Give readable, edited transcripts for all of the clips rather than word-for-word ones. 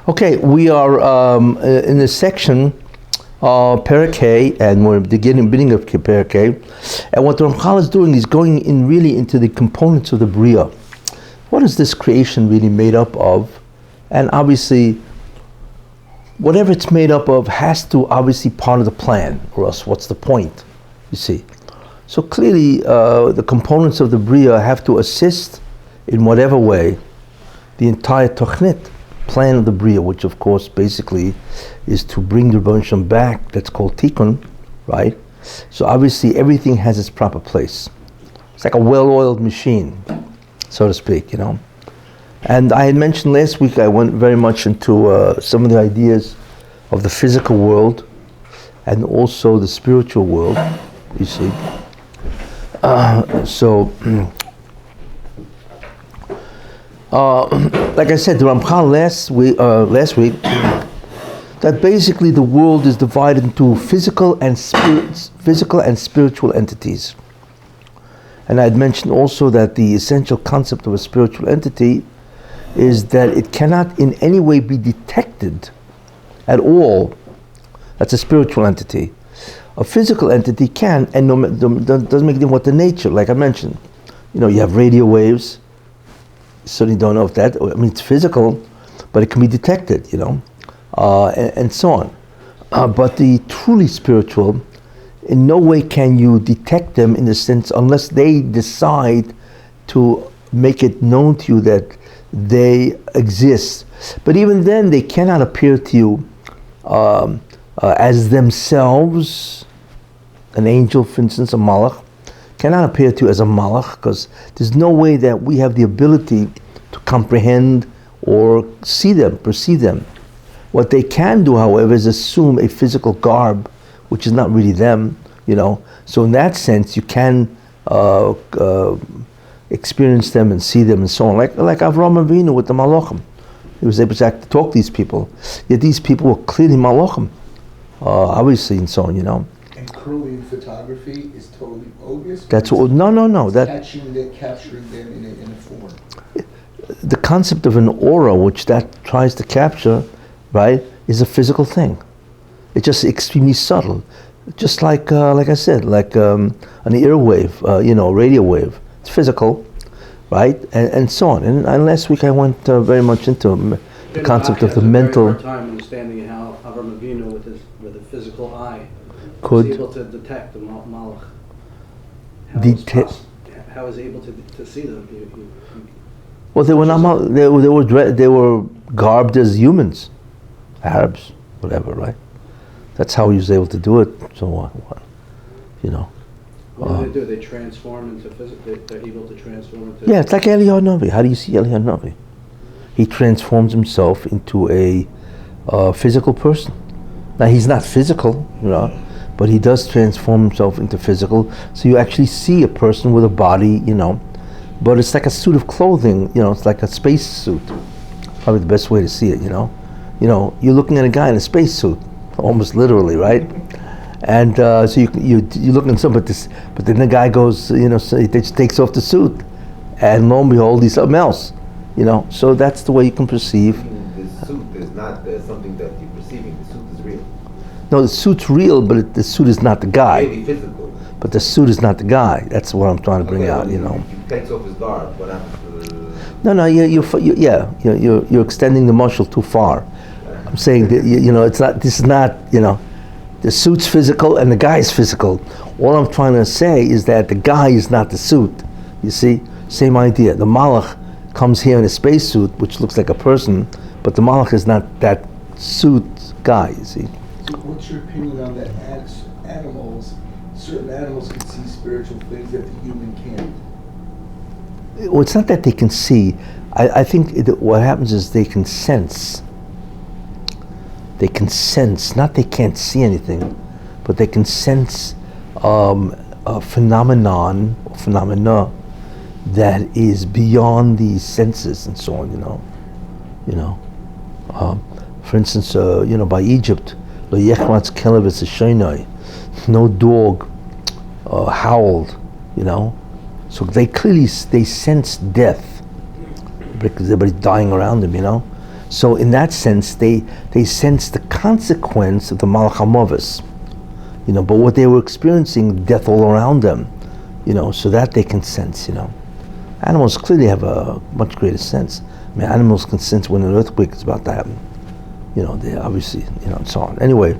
Okay, we are in this section, Perek A, and we're beginning of Perek A. And what the Ramchal is doing is going in really into the components of the Bria. What is this creation really made up of? And obviously, whatever it's made up of has to obviously part of the plan, or else what's the point, you see? So clearly, the components of the Bria have to assist in whatever way the entire Tochnit, plan of the Bria, which of course basically is to bring the Rebbeinu Shalom back. That's called Tikkun, right? So obviously everything has its proper place. It's like a well-oiled machine, so to speak, you know. And I had mentioned last week, I went very much into some of the ideas of the physical world and also the spiritual world, you see. Like I said, the Ramchal last week, that basically the world is divided into physical and spiritual entities. And I had mentioned also that the essential concept of a spiritual entity is that it cannot in any way be detected at all. That's a spiritual entity. A physical entity can, and doesn't make them what the nature, like I mentioned. You know, you have radio waves. Certainly don't know if that, I mean, it's physical, but it can be detected, you know, and so on. But the truly spiritual, in no way can you detect them in the sense, unless they decide to make it known to you that they exist. But even then, they cannot appear to you as themselves. An angel, for instance, a malach, cannot appear to you as a malach, because there's no way that we have the ability to comprehend or see them, perceive them. What they can do, however, is assume a physical garb, which is not really them, you know. So in that sense, you can experience them and see them and so on. Like Avraham Avinu with the malachim. He was able to talk to these people. Yet these people were clearly malachim, obviously, and so on, you know. Crewing photography is totally bogus. That's what. No. That capturing them in a form. The concept of an aura, which that tries to capture, right, is a physical thing. It's just extremely subtle, just like I said, like an airwave, radio wave. It's physical, right, and so on. And last week I went very much into the concept of the mental. Very hard time understanding how Avraham Avinu with a physical eye was able to detect the malach. How is he able to see them? Well, they were not. They were garbed as humans, Arabs, whatever, right? That's how he was able to do it. So what? You know. What do they do? They transform into physical. They're able to transform into. Yeah, it's like Eliyahu Navi. How do you see Eliyahu Navi? He transforms himself into a physical person. Now he's not physical, you know. But he does transform himself into physical, so you actually see a person with a body, you know. But it's like a suit of clothing, you know. It's like a space suit. Probably the best way to see it, you know. You know, you're looking at a guy in a space suit, almost literally, right? And so you're looking at something, but then the guy goes, you know, so he just takes off the suit, and lo and behold, he's something else, you know. So that's the way you can perceive. The suit is not something that you're perceiving. The suit is real. No, the suit's real, but the suit is not the guy. Maybe physical. But the suit is not the guy. That's what I'm trying to bring out, you know. He takes off his garb. What happens to the... No, you're extending the muscle too far. I'm saying that, you know, it's not. This is not, you know, the suit's physical and the guy's physical. All I'm trying to say is that the guy is not the suit. You see, same idea. The malach comes here in a spacesuit, which looks like a person, but the malach is not that suit guy. You see. So what's your opinion on that? Certain animals can see spiritual things that the human can't. Well, it's not that they can see. I think what happens is they can sense. They can sense, not they can't see anything, but they can sense a phenomena that is beyond these senses and so on, you know. For instance, by Egypt, no dog howled, you know. So they sense death because everybody's dying around them, you know. So in that sense, they sense the consequence of the Malach HaMavis. But what they were experiencing, death all around them, so that they can sense, Animals clearly have a much greater sense. I mean, animals can sense when an earthquake is about to happen. They obviously, and so on. Anyway,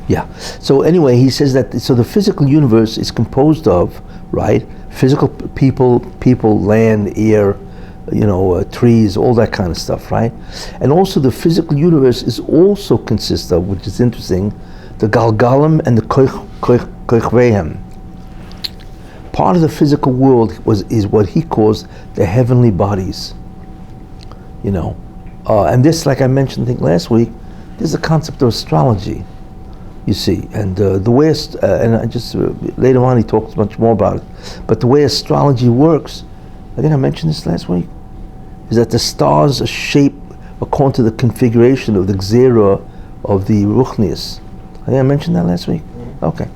yeah. So anyway, he says that, so the physical universe is composed of, right, physical people, land, air, trees, all that kind of stuff, right? And also the physical universe is also consists of, which is interesting, the Galgalim and the Koich. Part of the physical world is what he calls the heavenly bodies. And this, like I mentioned, I think last week, there's a concept of astrology. You see, and the way, and I just later on he talks much more about it. But the way astrology works, I think I mentioned this last week, is that the stars are shaped according to the configuration of the Gzera of the Ruchnius. I think I mentioned that last week. Okay.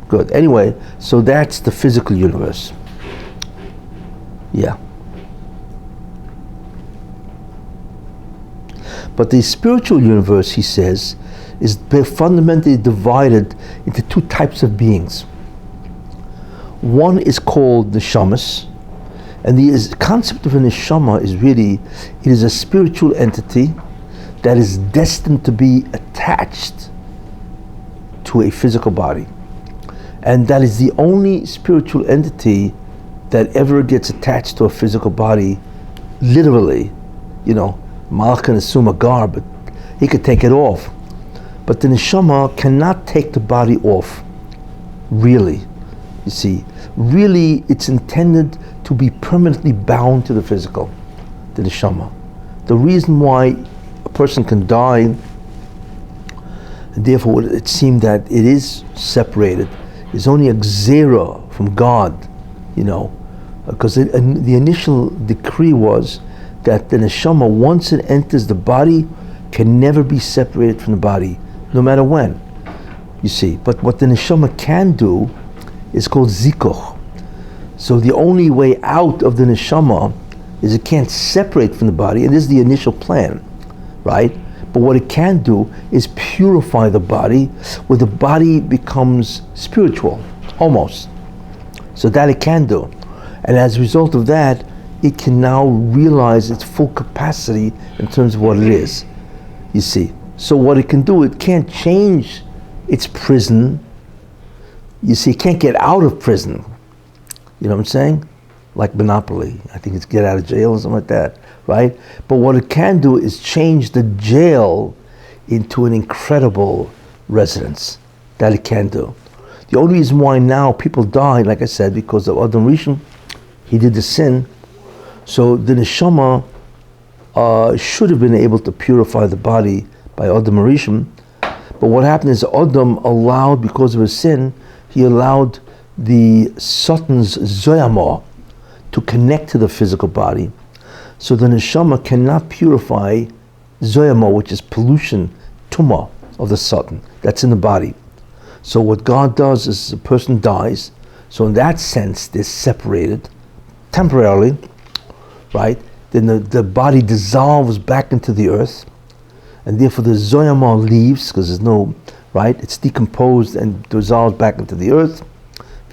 Good. Anyway, so that's the physical universe. Yeah. But the spiritual universe, he says, is fundamentally divided into two types of beings. One is called the Shamas, and the concept of a neshama is really, it is a spiritual entity that is destined to be attached to a physical body. And that is the only spiritual entity that ever gets attached to a physical body, literally. Malach can assume a garb, but he could take it off. But the neshama cannot take the body off, really. You see, really it's intended to be permanently bound to the physical, the neshama. The reason why a person can die, and therefore it seemed that it is separated, is only a gzera from God, because the initial decree was that the neshama, once it enters the body, can never be separated from the body, no matter when. You see, but what the neshama can do is called zikuch. So the only way out of the neshama is it can't separate from the body, and this is the initial plan, right? But what it can do is purify the body, where the body becomes spiritual, almost. So that it can do. And as a result of that, it can now realize its full capacity in terms of what it is. You see. So what it can do, it can't change its prison. You see, it can't get out of prison. You know what I'm saying? Like Monopoly. I think it's get out of jail or something like that, right? But what it can do is change the jail into an incredible residence. That it can do. The only reason why now people die, like I said, because of Adam Rishon, he did the sin. So the neshama should have been able to purify the body by Adam Rishon. But what happened is Adam allowed, because of his sin, he allowed the Satan's zoyama to connect to the physical body. So the neshama cannot purify zoyama, which is pollution, tumah of the Satan that's in the body. So what God does is a person dies. So in that sense, they're separated temporarily, right? Then the body dissolves back into the earth, and therefore the zoyama leaves, because there's no, right? It's decomposed and dissolves back into the earth.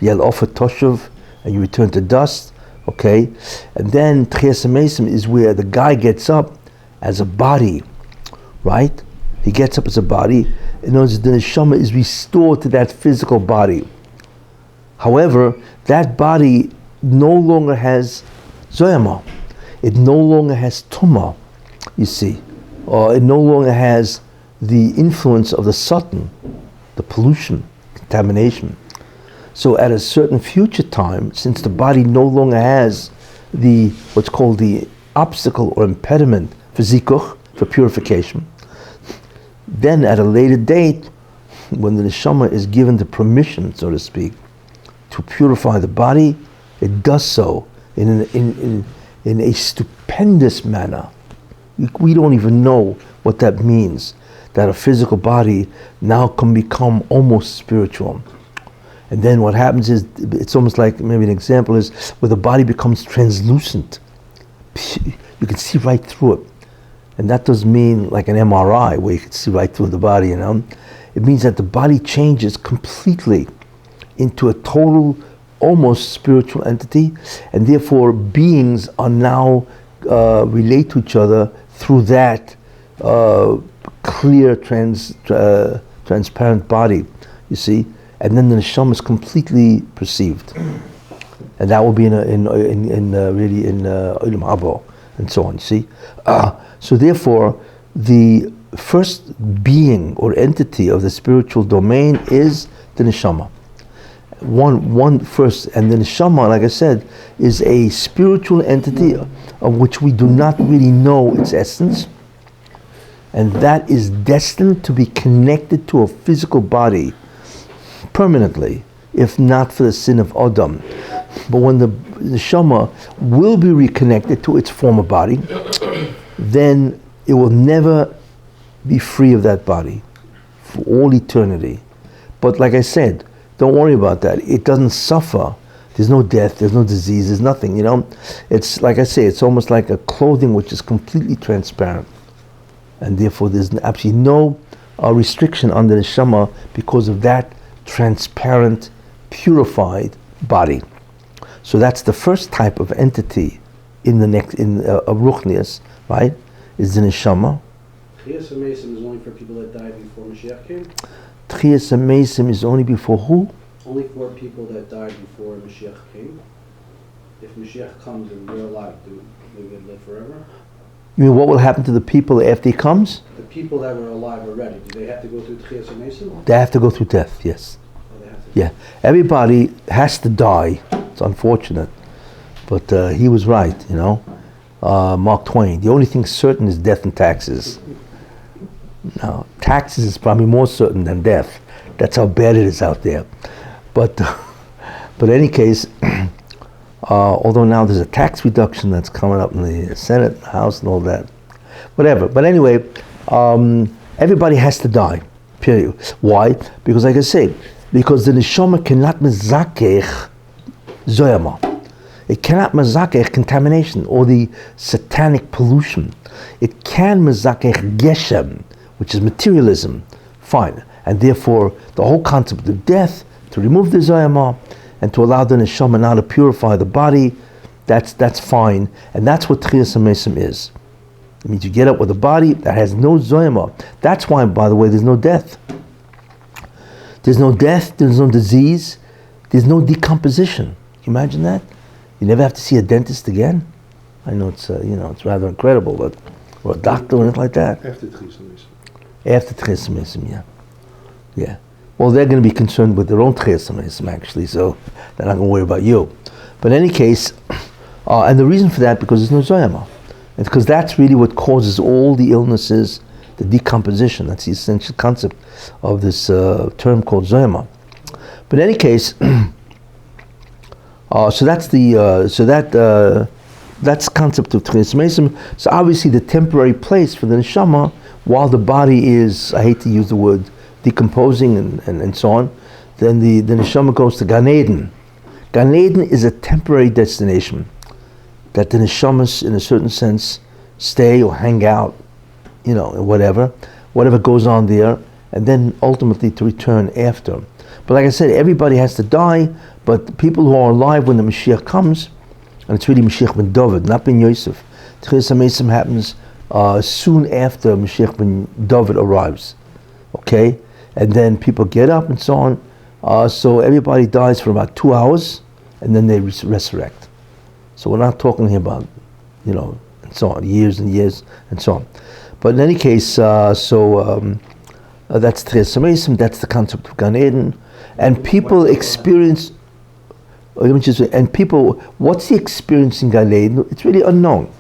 Yel ofer toshuv, and you return to dust, okay? And then Tchias HaMesim is where the guy gets up as a body, right? He gets up as a body. In other words, the neshama is restored to that physical body. However, that body no longer has zoyama. It no longer has tumah, you see. Or it no longer has the influence of the Satan, the pollution, contamination. So at a certain future time, since the body no longer has the, what's called the obstacle or impediment for zikuch, for purification, then at a later date, when the neshama is given the permission, so to speak, to purify the body, it does so in a stupendous manner. We don't even know what that means. that a physical body now can become almost spiritual. And then what happens is, it's almost like, maybe an example is, where the body becomes translucent. You can see right through it. And that doesn't mean like an MRI where you can see right through the body, you know. It means that the body changes completely into a total, almost spiritual entity, and therefore beings are now relate to each other through that clear, transparent body, you see. And then the neshama is completely perceived, and that will be really in Olam Haba and so on. You see, so therefore, the first being or entity of the spiritual domain is the neshama. One first, and the neshama, like I said, is a spiritual entity of which we do not really know its essence, and that is destined to be connected to a physical body permanently, if not for the sin of Adam. But when the neshama will be reconnected to its former body, then it will never be free of that body for all eternity. But like I said, don't worry about that. It doesn't suffer. There's no death, there's no disease, there's nothing, you know. It's like I say, it's almost like a clothing which is completely transparent. And therefore there's absolutely no restriction on the neshama because of that transparent, purified body. So that's the first type of entity in the next, of Ruchnius, right? Is the neshama. Tchias HaMesim is only for people that died before Mashiach came? Tchias HaMesim is only before who? Only for people that died before Mashiach came. If Mashiach comes and we're alive, do we live forever? You mean what will happen to the people after he comes? The people that were alive already, do they have to go through Tchias HaMesim? They have to go through death, yes. Oh, they have to. Yeah, everybody has to die. It's unfortunate, but he was right, you know. Mark Twain. The only thing certain is death and taxes. Now, taxes is probably more certain than death. That's how bad it is out there. But in any case, although now there's a tax reduction that's coming up in the Senate, House, and all that, whatever. But anyway, everybody has to die. Period. Why? Because, like I say, because the neshama cannot mezakech zoyama. It cannot mezakech contamination or the satanic pollution. It can mezakech geshem, which is materialism. Fine. And therefore, the whole concept of death, to remove the zoyama and to allow the neshama now to purify the body, that's fine. And that's what Tchias HaMesim is. It means you get up with a body that has no zoyama. That's why, by the way, there's no death. There's no death, there's no disease, there's no decomposition. Can you imagine that? You never have to see a dentist again. I know it's it's rather incredible, but or a doctor or anything like that. After Tchias HaMesim. After Tchias HaMesim, yeah. Well, they're going to be concerned with their own Tchias HaMesim actually, so they're not going to worry about you. But in any case, and the reason for that because there's no zoyama, and because that's really what causes all the illnesses, the decomposition. That's the essential concept of this term called zoyama. But in any case. So that's that's concept of Tchias HaMesim. So obviously the temporary place for the neshama, while the body is, I hate to use the word, decomposing and so on, then the neshama goes to Gan Eden. Gan Eden is a temporary destination that the neshamas, in a certain sense, stay or hang out, whatever goes on there, and then ultimately to return after. But like I said, everybody has to die, but people who are alive when the Mashiach comes, and it's really Mashiach ben David, not ben Yosef. Tchias HaMesim happens soon after Mashiach ben David arrives. Okay? And then people get up and so on. So everybody dies for about 2 hours, and then they resurrect. So we're not talking here about, and so on, years and years and so on. But in any case, that's Tchias HaMesim, that's the concept of Gan Eden. And people experience, what's the experience in Gan Eden? It's really unknown.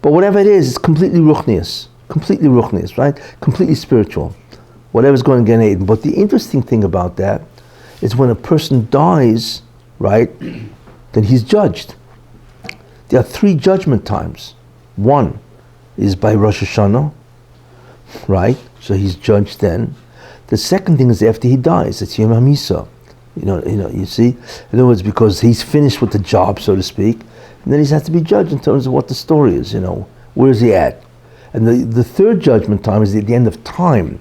But whatever it is, it's completely ruchnius, right? Completely spiritual. Whatever's going in Gan Eden. But the interesting thing about that is when a person dies, right, then he's judged. There are 3 judgment times. One is by Rosh Hashanah, right? So he's judged then. The second thing is after he dies. It's Yom HaMisa. You see? In other words, because he's finished with the job, so to speak, and then he has to be judged in terms of what the story is, Where is he at? And the third judgment time is at the end of time,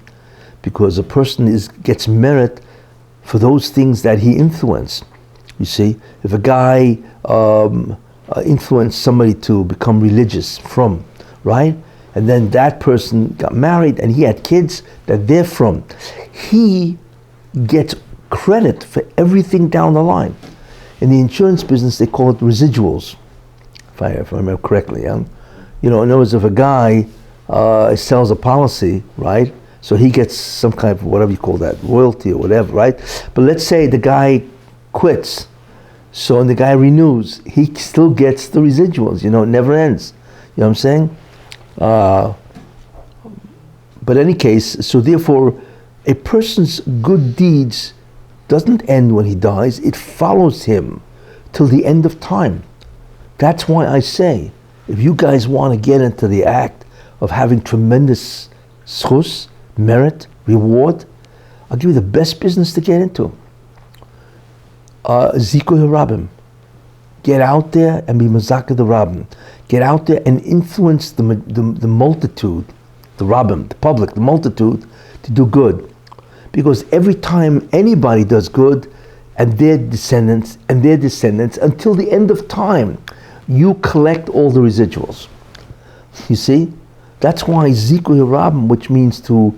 because a person gets merit for those things that he influenced. You see? If a guy influenced somebody to become religious right? And then that person got married and he had kids that they're from. He gets credit for everything down the line. In the insurance business, they call it residuals, if I remember correctly. In other words, if a guy sells a policy, right? So he gets some kind of, whatever you call that, royalty or whatever, right? But let's say the guy quits. So when the guy renews, he still gets the residuals, it never ends. You know what I'm saying? But in any case, so therefore, a person's good deeds doesn't end when he dies, it follows him till the end of time. That's why I say, if you guys want to get into the act of having tremendous schus, merit, reward, I'll give you the best business to get into. Zikuy Harabim. Get out there and be Mazaka the Rabbim. Get out there and influence the multitude, the Rabbim, the public, the multitude, to do good. Because every time anybody does good, and their descendants, until the end of time, you collect all the residuals. You see? That's why Zikuy Harabim, which means to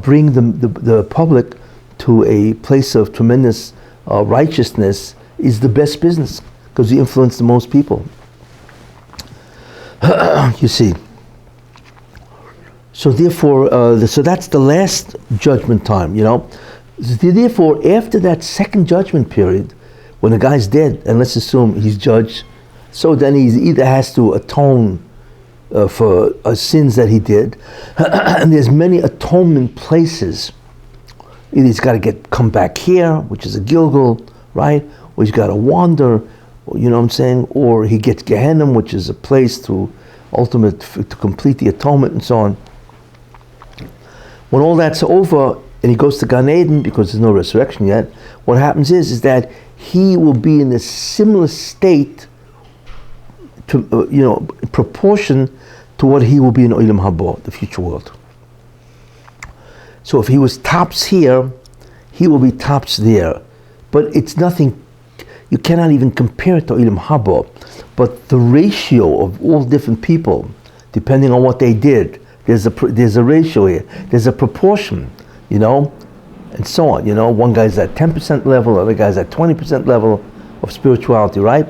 bring the public to a place of tremendous righteousness, is the best business, because you influence the most people. You see. So therefore, so that's the last judgment time, Therefore, after that second judgment period, when the guy's dead, and let's assume he's judged, so then he either has to atone for sins that he did, and there's many atonement places. Either he's got to come back here, which is a Gilgal, right? Or he's got to wander, or he gets Gehenna, which is a place to complete the atonement and so on. When all that's over and he goes to Gan Eden, because there's no resurrection yet, what happens is that he will be in a similar state to, proportion to what he will be in Olam Haba, the future world. So if he was tops here, he will be tops there. But it's nothing, you cannot even compare it to Olam Haba. But the ratio of all different people, depending on what they did, there's a ratio here, there's a proportion, and so on. One guy's at 10% level, other guy's at 20% level of spirituality, right?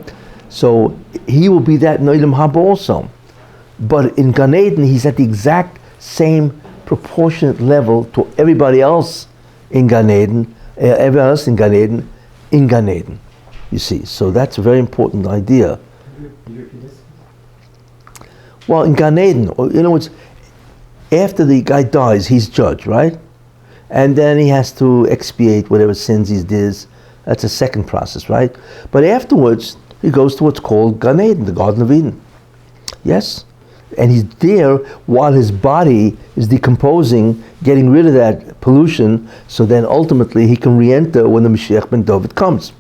So he will be that in Olam Haba also. But in Gan Eden, he's at the exact same proportionate level to everybody else in Gan Eden, in Gan Eden, you see. So that's a very important idea. Well, in Gan Eden, in other words, after the guy dies, he's judged, right? And then he has to expiate whatever sins he did. That's a second process, right? But afterwards, he goes to what's called Gan Eden, the Garden of Eden. Yes? And he's there while his body is decomposing, getting rid of that pollution, so then ultimately he can re-enter when the Mashiach ben David comes.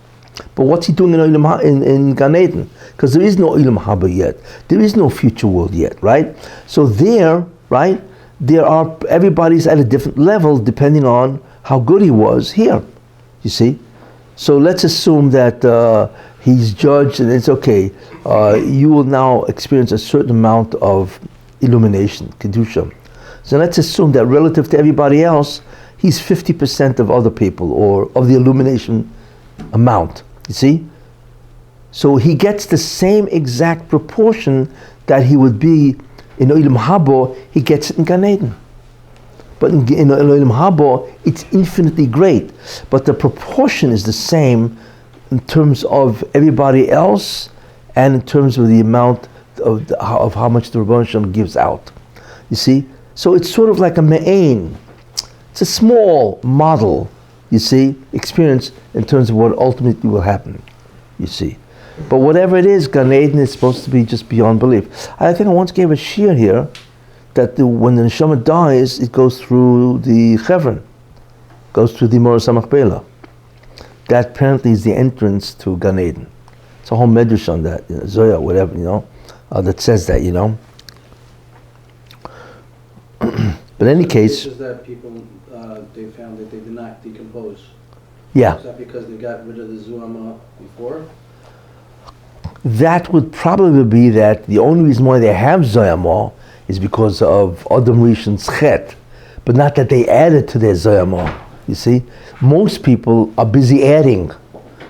But what's he doing in Gan Eden? Because there is no Olam Haba yet. There is no future world yet, right? So there, right, everybody's at a different level depending on how good he was here, you see. So let's assume that he's judged and it's okay. You will now experience a certain amount of illumination, Kedusha. So let's assume that relative to everybody else, he's 50% of other people, or of the illumination amount, you see? So he gets the same exact proportion that he would be in Olam Haba, he gets it in Gan Eden. But in Olam Haba, it's infinitely great. But the proportion is the same in terms of everybody else and in terms of the amount of how much the Rebbeinu Shalom gives out. You see? So it's sort of like a me'ain. It's a small model, you see, experience in terms of what ultimately will happen, you see. But whatever it is, Gan Eden is supposed to be just beyond belief. I think I once gave a shiur here that when the neshama dies, it goes through the chevron, goes through the Moras HaMachpelah. That apparently is the entrance to Gan Eden. It's a whole medrash on that, Zoya, whatever, that says that, But in any case... Is that people, they found that they did not decompose? Yeah. Is that because they got rid of the Zuama before? That would probably be that the only reason why they have Zoyama is because of Adam Rishon's Chet, but not that they added to their Zoyama. You see? Most people are busy adding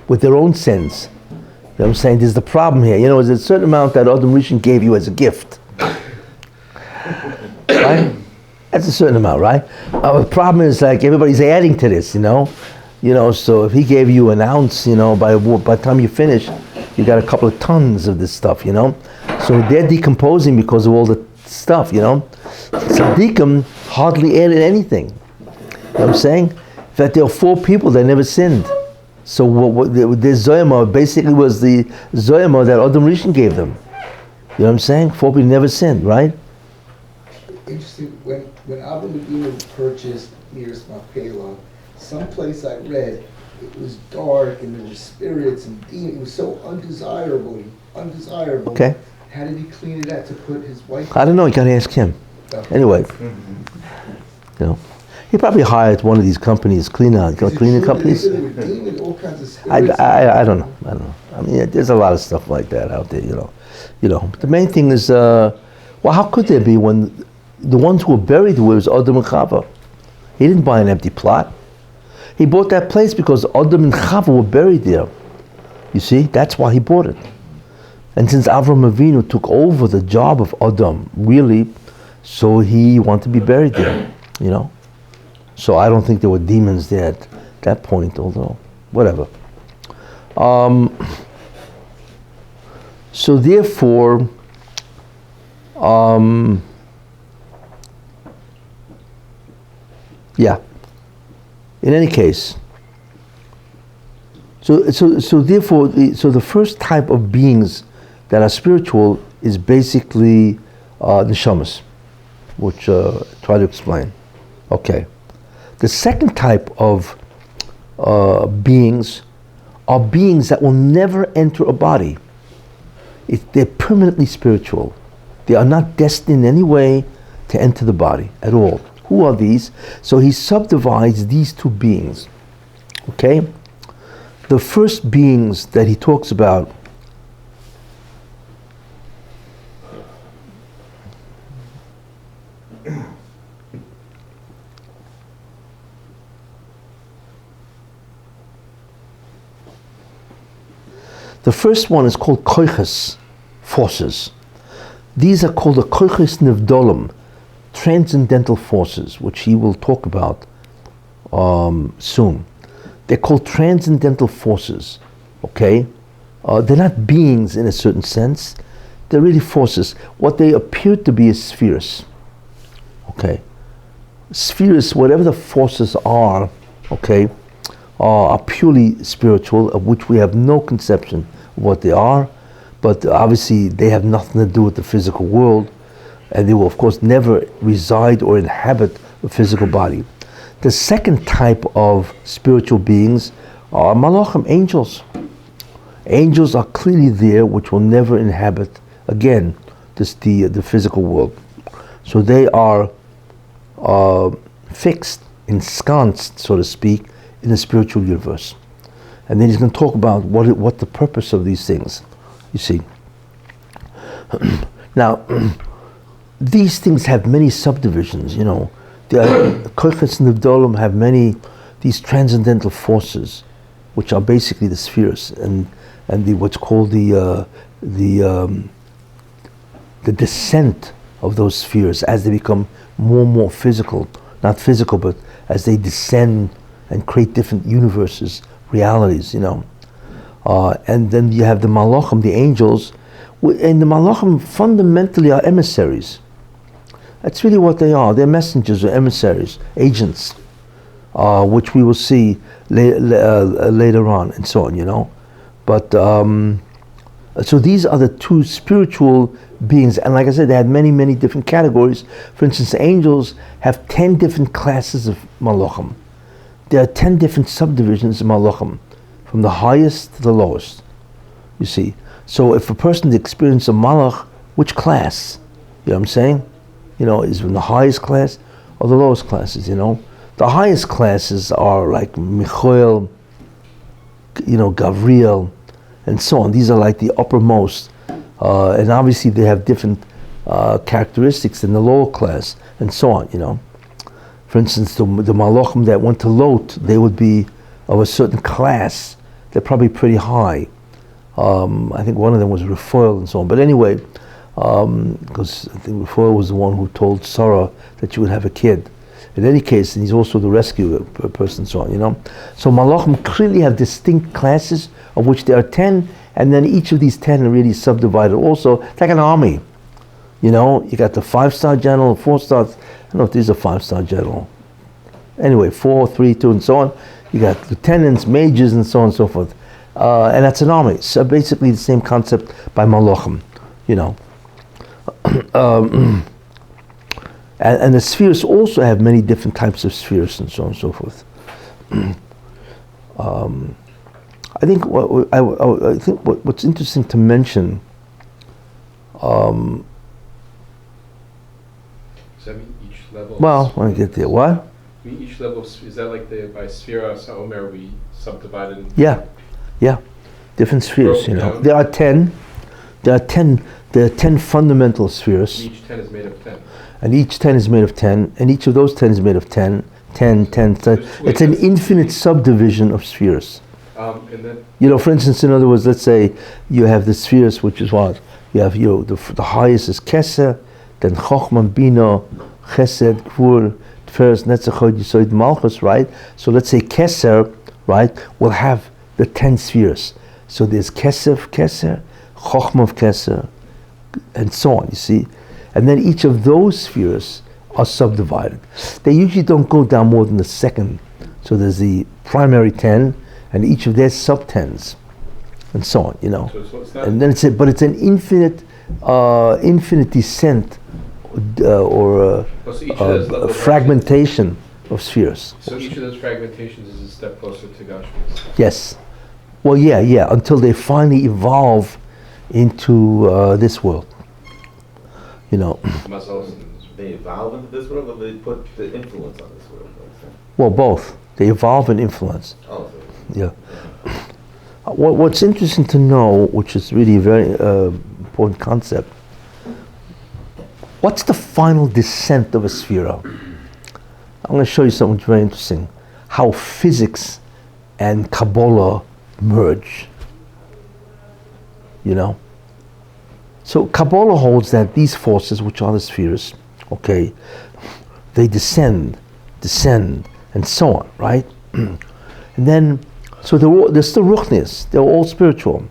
with their own sins. You know what I'm saying? There's the problem here. There's a certain amount that Adam Rishon gave you as a gift. Right? That's a certain amount, right? The problem is like everybody's adding to this, so if he gave you an ounce, by the time you finish, you got a couple of tons of this stuff, So they're decomposing because of all the stuff, Tzaddikim hardly added anything. You know what I'm saying? In fact, there were 4 people that never sinned. So their Zoyama basically was the Zoyama that Adam Rishon gave them. You know what I'm saying? 4 people never sinned, right? Interesting, when Abba Medina purchased nearest Machpelah, someplace I read, it was dark and there were spirits and demons. It was so undesirable. Okay. How did he clean it out to put his wife? I don't know, you gotta ask him. Okay. Anyway, he probably hired one of these companies, cleaning companies. There were demons, all kinds of spirits. I don't know. I mean, there's a lot of stuff like that out there, But the main thing is, how could there be when the ones who were buried was Adam and Chava? He didn't buy an empty plot. He bought that place because Adam and Chava were buried there. You see, that's why he bought it. And since Avram Avinu took over the job of Adam, really, so he wanted to be buried there, So I don't think there were demons there at that point, although, whatever. So therefore, in any case, so therefore, the first type of beings that are spiritual is basically neshamas, which try to explain. Okay. The second type of beings are beings that will never enter a body. They're permanently spiritual. They are not destined in any way to enter the body at all. Who are these? So he subdivides these 2 beings. Okay? The first beings that he talks about the first one is called Caiaphas Forces. These are called the Caiaphas Nivdolim, transcendental forces, which he will talk about soon. They're called transcendental forces, okay? They're not beings in a certain sense. They're really forces. What they appear to be is spheres, okay? Spheres, whatever the forces are, okay, are purely spiritual, of which we have no conception of what they are, but obviously they have nothing to do with the physical world, and they will of course never reside or inhabit a physical body. The second type of spiritual beings are malachim, angels. Angels are clearly there, which will never inhabit again the physical world. So they are fixed, ensconced, so to speak, in the spiritual universe. And then he's going to talk about what the purpose of these things, you see. Now, these things have many subdivisions, you know. The Caiaphas Nivdolim have these transcendental forces, which are basically the spheres, and what's called the descent of those spheres as they become more and more physical, not physical, but as they descend and create different universes, realities, you know. And then you have the malachim, the angels, and the malachim fundamentally are emissaries. That's really what they are. They're messengers or emissaries, agents, which we will see later on, and so on, you know. But so these are the two spiritual beings. And like I said, they had many, many different categories. For instance, angels have 10 different classes of malachim. There are 10 different subdivisions of malachim, from the highest to the lowest, you see. So if a person experiences a malach, which class? You know what I'm saying? You know, is from the highest class or the lowest classes, you know? The highest classes are like Michael, you know, Gavriel, and so on. These are like the uppermost. And obviously they have different characteristics in the lower class, and so on, you know. For instance, the malachim that went to Lot, they would be of a certain class. They're probably pretty high. I think one of them was Raphael and so on. But anyway, because I think Raphael was the one who told Sarah that she would have a kid. In any case, and he's also the rescue person and so on, you know. So malachim clearly have distinct classes, of which there are 10, and then each of these 10 are really subdivided also. It's like an army, you know. You got the 5-star general, 4-star, I don't know if these are 5-star general. Anyway, 4, 3, 2, and so on. You got lieutenants, majors, and so on and so forth. And that's an army. So basically the same concept by malachim, you know. And the spheres also have many different types of spheres and so on and so forth. I think what's interesting to mention. Does that mean each level? Well, when I get there, what? I mean each level is that like by Sphira Saomer we subdivided? Yeah, different spheres. You know, Down. there are 10. There are 10 fundamental spheres. Each 10 is made of 10. And each 10 is made of 10, and each of those 10 is made of 10, 10, 10, 10. It's an infinite subdivision of spheres. And then You know, for instance, in other words, let's say you have the spheres, which is what? You have, you know, the highest is Kessin, then Chochmah, Bina, Chesed, Gvur, Tferes, Netzach, Yisoid, Malchus, right? So let's say Kesser, right, will have the 10 spheres. So there's Kesef, Kesser, Chochmah of Kesser, and so on, you see? And then each of those spheres are subdivided. They usually don't go down more than the second. So there's the primary 10, and each of their sub-10s, and so on, you know. so it's not, And then it's an infinite descent or so each of those levels fragmentation of spheres. So each of those fragmentations is a step closer to Gashmis. Yes. Well, yeah, until they finally evolve into this world. You know. They evolve into this world, or they put the influence on this world? Well, both. They evolve and influence. Oh, so Yeah. What's interesting to know, which is really a very important concept, what's the final descent of a sphere? I'm going to show you something very interesting. How physics and Kabbalah merge. You know? So Kabbalah holds that these forces, which are the spheres, okay, they descend, and so on, right? And then, so they're still ruchnis, they're all spiritual.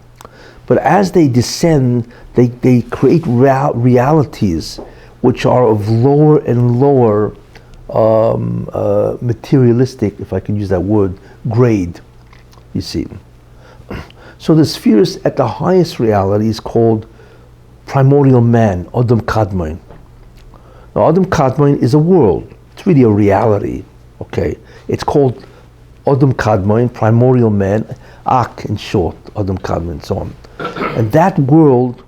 But as they descend, they create realities which are of lower and lower materialistic, if I can use that word, grade, you see. So the spheres at the highest reality is called primordial man, Adam Kadmon. Now Adam Kadmon is a world, it's really a reality, okay? It's called Adam Kadmon, primordial man, Ak in short, Adam Kadmon, and so on. And that world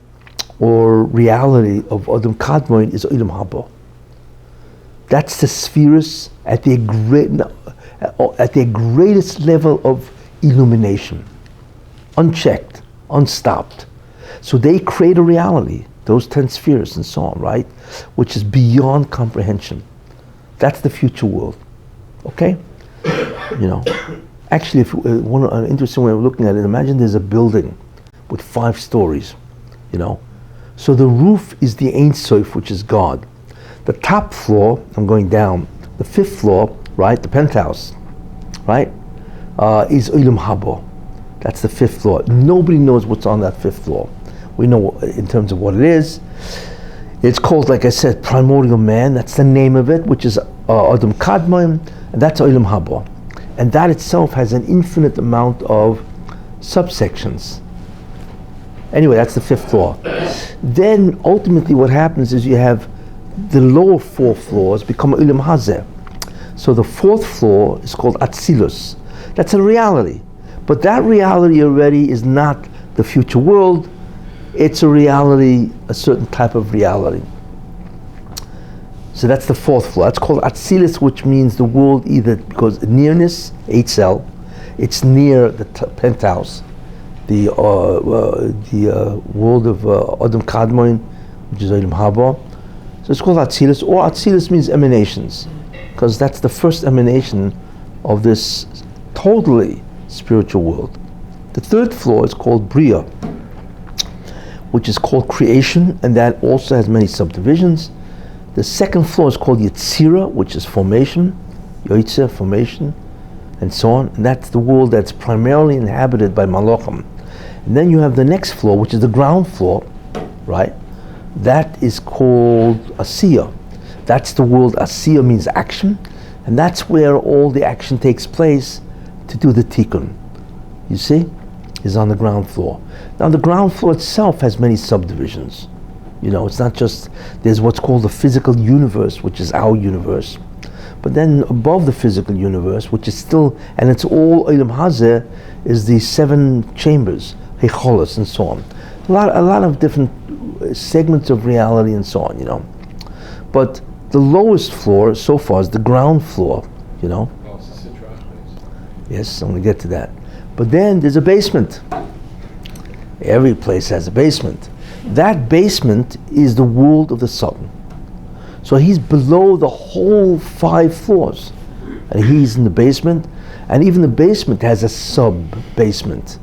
or reality of Adam Kadmon is Olam Haba. That's the spheres at their greatest level of illumination, unchecked, unstopped. So they create a reality, those 10 spheres and so on, right? Which is beyond comprehension. That's the future world, okay? You know, actually, if an interesting way of looking at it, imagine there's a building with 5 stories, you know. So the roof is the Ein Sof, which is God. The top floor, I'm going down, the 5th floor, right, the penthouse, right, is Olam Haba. That's the 5th floor. Nobody knows what's on that 5th floor. We know in terms of what it is. It's called, like I said, primordial man. That's the name of it, which is Adam Kadmon, and that's Olam Haba. And that itself has an infinite amount of subsections. Anyway, that's the fifth floor. Then ultimately what happens is you have the lower four floors become Ulam Hazeh. So the fourth floor is called Atzilus. That's a reality. But that reality already is not the future world. It's a reality, a certain type of reality. So that's the fourth floor. That's called Atzilus, which means the world either because nearness, Eitzel, it's near the penthouse, the world of Adam Kadmon, which is Olam Haba. So it's called Atzilus, or Atzilus means emanations, because that's the first emanation of this totally spiritual world. The third floor is called Bria, which is called creation, and that also has many subdivisions. The second floor is called Yetzira, which is formation, Yoitzer, formation, and so on. And that's the world that's primarily inhabited by Malachim. And then you have the next floor, which is the ground floor, right? That is called Asiya. That's the world. Asiya means action, and that's where all the action takes place to do the tikkun. You see? Is on the ground floor. Now the ground floor itself has many subdivisions. You know, it's not just, there's what's called the physical universe, which is our universe. But then above the physical universe, which is still, and it's all Olam Hazeh, is the 7 chambers, Hecholos, and so on. A lot of different segments of reality and so on, you know. But the lowest floor so far is the ground floor, you know. Oh, it's the Sitra, Yes, I'm going to get to that. But then there's a basement. Every place has a basement. That basement is the world of the Sultan. So he's below the whole 5 floors. And he's in the basement. And even the basement has a sub-basement.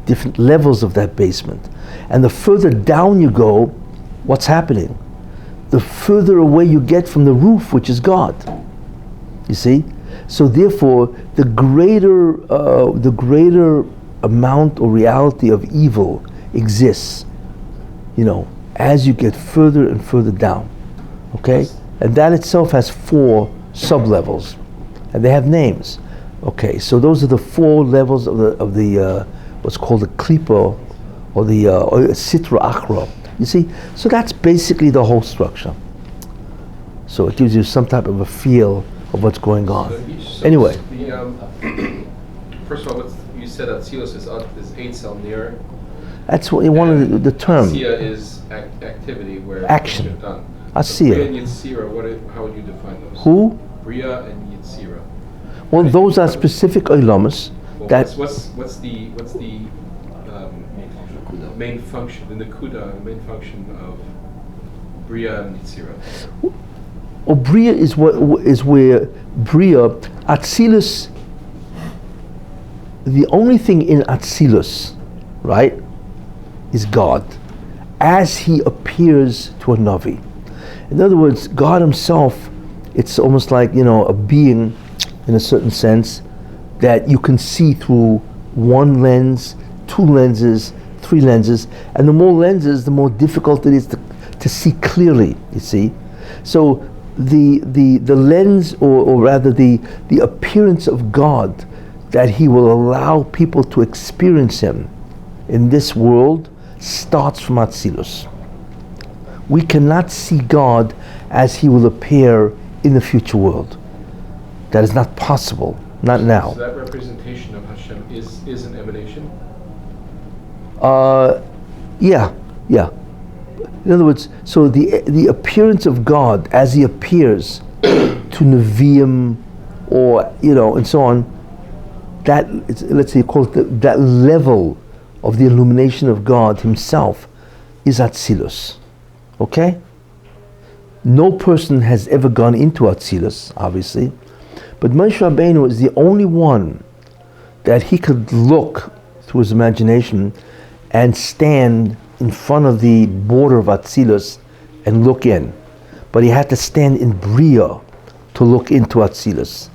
Different levels of that basement. And the further down you go, what's happening? The further away you get from the roof, which is God. You see? So therefore, the greater amount or reality of evil exists, you know, as you get further and further down. Okay? And that itself has 4 sub-levels. And they have names. Okay, so those are the 4 levels of the what's called the klipa, or the sitra achra. You see? So that's basically the whole structure. So it gives you some type of a feel of what's going on. Anyway. First of all, you said that Atzilus is Eitzel near. That's what you wanted the term. Asiya is activity where action. things are done. Asiya. Bria and Yetzira, how would you define those? Who? Bria and Yetzira. Well, those are specific olamas. Well, that what's the main function, the Nakuda, the main function of Bria and Yetzira? Well, Bria is where Bria, Atzilus, the only thing in Atzilus, right, is God, as He appears to a Navi. In other words, God Himself, it's almost like, you know, a being, in a certain sense, that you can see through 1 lens, 2 lenses, 3 lenses, and the more lenses, the more difficult it is to see clearly, you see. So the lens, or rather the appearance of God, that He will allow people to experience Him in this world, starts from Atzilus. We cannot see God as He will appear in the future world. That is not possible, not now. So that representation of Hashem is an emanation? Yeah. In other words, so the appearance of God as He appears to Nevi'im, or, you know, and so on, that, let's say, call it that level of the illumination of God Himself is Atzilus. Okay? No person has ever gone into Atzilus, obviously, but Moshe Rabbeinu is the only one that he could look through his imagination and stand in front of the border of Atzilus and look in. But he had to stand in Bria to look into Atzilus.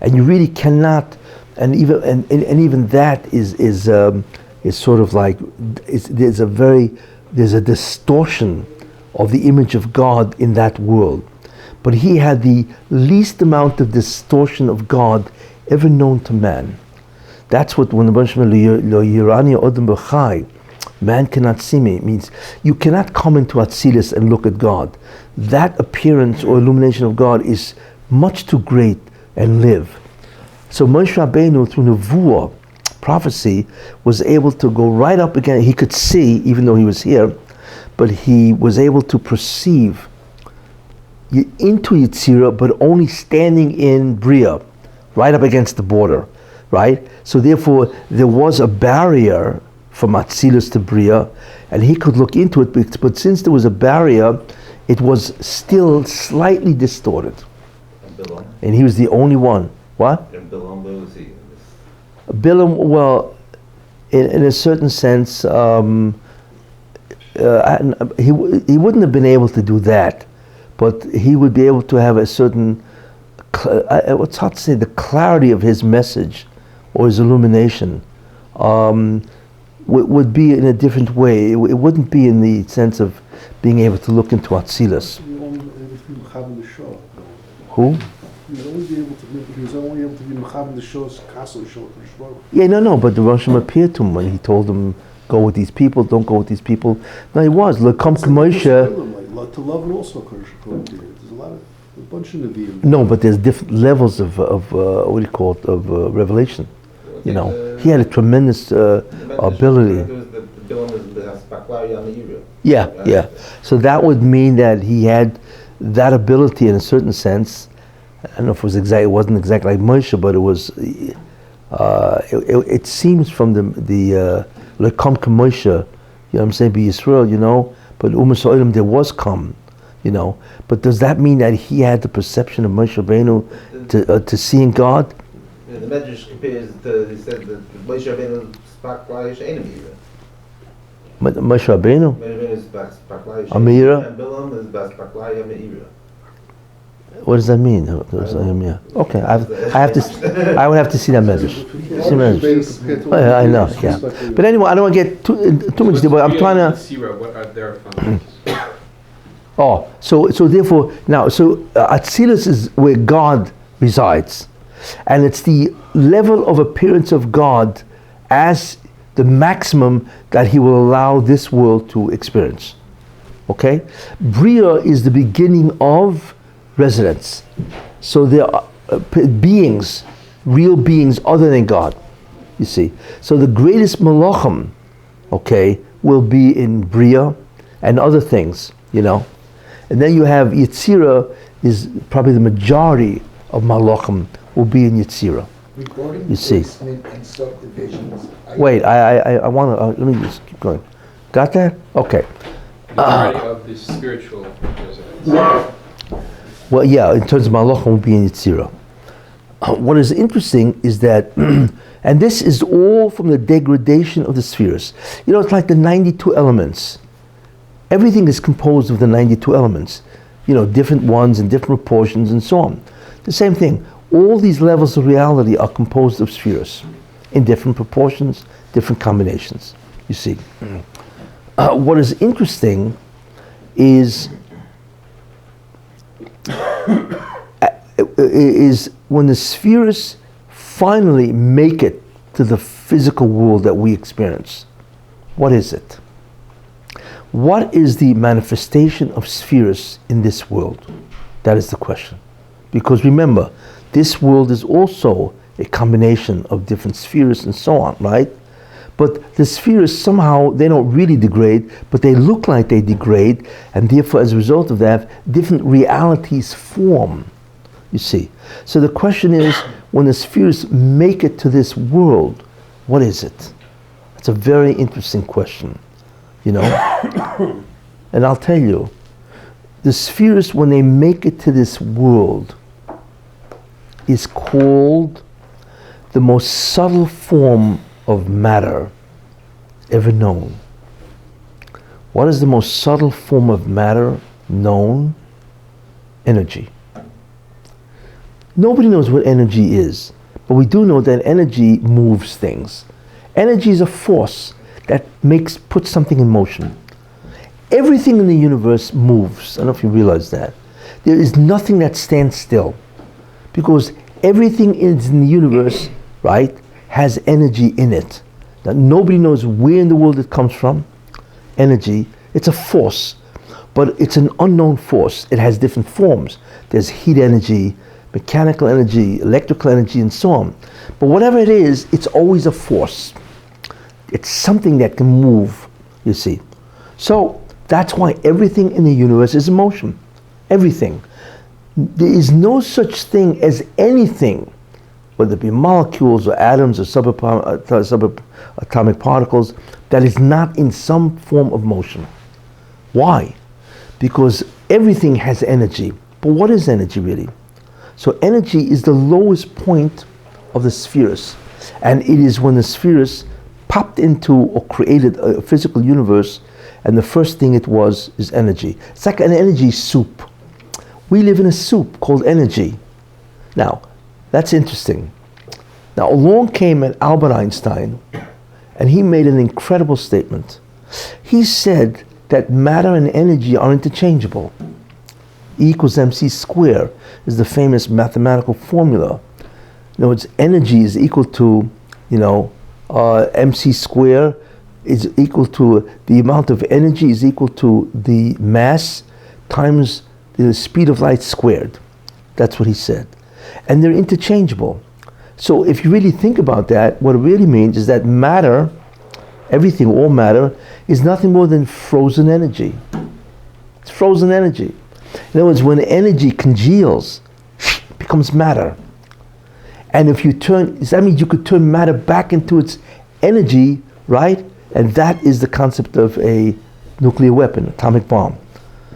And you really cannot, and even that is sort of like, there's a distortion of the image of God in that world. But he had the least amount of distortion of God ever known to man. That's what, when the Lo Yirani Odom B'chai, Man cannot see me. It means you cannot come into Atzilus and look at God. That appearance or illumination of God is much too great and live. So Moshe Rabbeinu, through Nevuah, prophecy, was able to go right up again. He could see, even though he was here, but he was able to perceive into Yetzirah, but only standing in Bria, right up against the border, right? So therefore, there was a barrier from Atzilus to Bria, and he could look into it, but since there was a barrier, it was still slightly distorted. And he was the only one. What? And Bilam, where was he? Bilam, well, in a certain sense, he wouldn't have been able to do that, but he would be able to have a certain, what's hard to say, the clarity of his message or his illumination would be in a different way. It wouldn't be in the sense of being able to look into Atzilus. Who? He was only able to be Mechav the Shos, Kasel Shos. Yeah, no, but the Roshim appeared to him when he told him, go with these people, don't go with these people. No, he was. L'kom Moshe. To love and also there's a bunch of Nevi'im. No, but there's different levels of what do you call it, of revelation. You know, he had a tremendous ability. Yeah. So that would mean that he had that ability in a certain sense. I don't know if it wasn't exactly like Moshe, but it was. It seems from the L'kom Moshe, you know what I'm saying, be Yisrael, you know, but Umas there was come, you know. But does that mean that he had the perception of Moshe Rabbeinu to seeing God? Yeah, the Medrash compares to, he said that Moshe Rabbeinu spak la'ish enemy. Moshe Rabbeinu? Moshe Rabbeinu spak la'ish Amira? and Bilam is spak la'ish Amira. What does that mean? Yeah. Okay, I would have to see that message. I know, yeah. But anyway, I don't want to get too much deep. I'm trying to. What are their functions? So therefore, now, Atzilus is where God resides, and it's the level of appearance of God as the maximum that He will allow this world to experience. Okay, Bria is the beginning of residence. So there are beings, real beings other than God, you see. So the greatest malachim, okay, will be in Bria and other things, you know. And then you have Yetzirah, is probably the majority of malachim will be in Yetzirah. Regarding You see. placement and subdivisions. Wait, I want to, let me just keep going. Got that? Okay. Majority of the spiritual residents. Well, yeah, in terms of malachim will be in Yetzirah. What is interesting is that, and this is all from the degradation of the spheres. You know, it's like the 92 elements. Everything is composed of the 92 elements. You know, different ones in different proportions and so on. The same thing. All these levels of reality are composed of spheres in different proportions, different combinations. You see. What is interesting is when the spheres finally make it to the physical world that we experience. What is it? What is the manifestation of spheres in this world? That is the question. Because remember, this world is also a combination of different spheres and so on, right? But the spheres somehow, they don't really degrade, but they look like they degrade, and therefore as a result of that, different realities form, you see. So the question is, when the spheres make it to this world, what is it? It's a very interesting question, you know. And I'll tell you, the spheres, when they make it to this world, is called the most subtle form of matter ever known. What is the most subtle form of matter known? Energy. Nobody knows what energy is, but we do know that energy moves things. Energy is a force that puts something in motion. Everything in the universe moves. I don't know if you realize that. There is nothing that stands still, because everything in the universe, right, has energy in it. that nobody knows where in the world it comes from. Energy, it's a force, but it's an unknown force. It has different forms. There's heat energy, mechanical energy, electrical energy, and so on. But whatever it is, it's always a force. It's something that can move, you see. So that's why everything in the universe is in motion. Everything. There is no such thing as anything, whether it be molecules or atoms or subatomic particles, that is not in some form of motion. Why? Because everything has energy. But what is energy really? So energy is the lowest point of the spheres. And it is when the spheres popped into or created a physical universe, and the first thing it was is energy. It's like an energy soup. We live in a soup called energy. Now, that's interesting. Now, along came Albert Einstein, and he made an incredible statement. He said that matter and energy are interchangeable. E equals mc squared is the famous mathematical formula. In other words, energy is equal to, mc squared is equal to the amount of energy is equal to the mass times the speed of light squared. That's what he said. And they're interchangeable. So if you really think about that, what it really means is that matter, everything, all matter, is nothing more than frozen energy. It's frozen energy. In other words, when energy congeals, it becomes matter. And if you that means you could turn matter back into its energy, right? And that is the concept of a nuclear weapon, atomic bomb.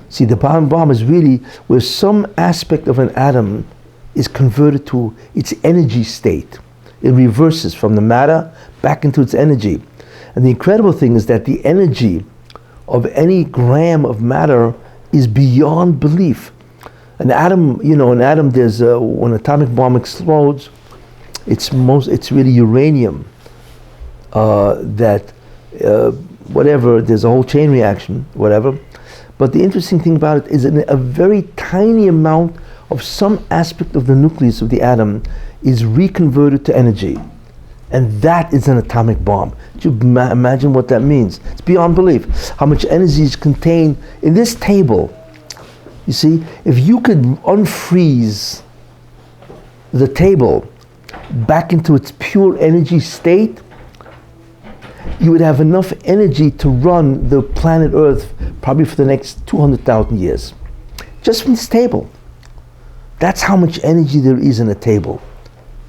See, the bomb is really where some aspect of an atom is converted to its energy state. It reverses from the matter back into its energy. And the incredible thing is that the energy of any gram of matter is beyond belief. An atom, there's when an atomic bomb explodes, it's really uranium whatever, there's a whole chain reaction, whatever. But the interesting thing about it is that a very tiny amount of some aspect of the nucleus of the atom is reconverted to energy. And that is an atomic bomb. Do you imagine what that means? It's beyond belief. How much energy is contained in this table. You see, if you could unfreeze the table back into its pure energy state, you would have enough energy to run the planet Earth probably for the next 200,000 years. Just from this table. That's how much energy there is in a table,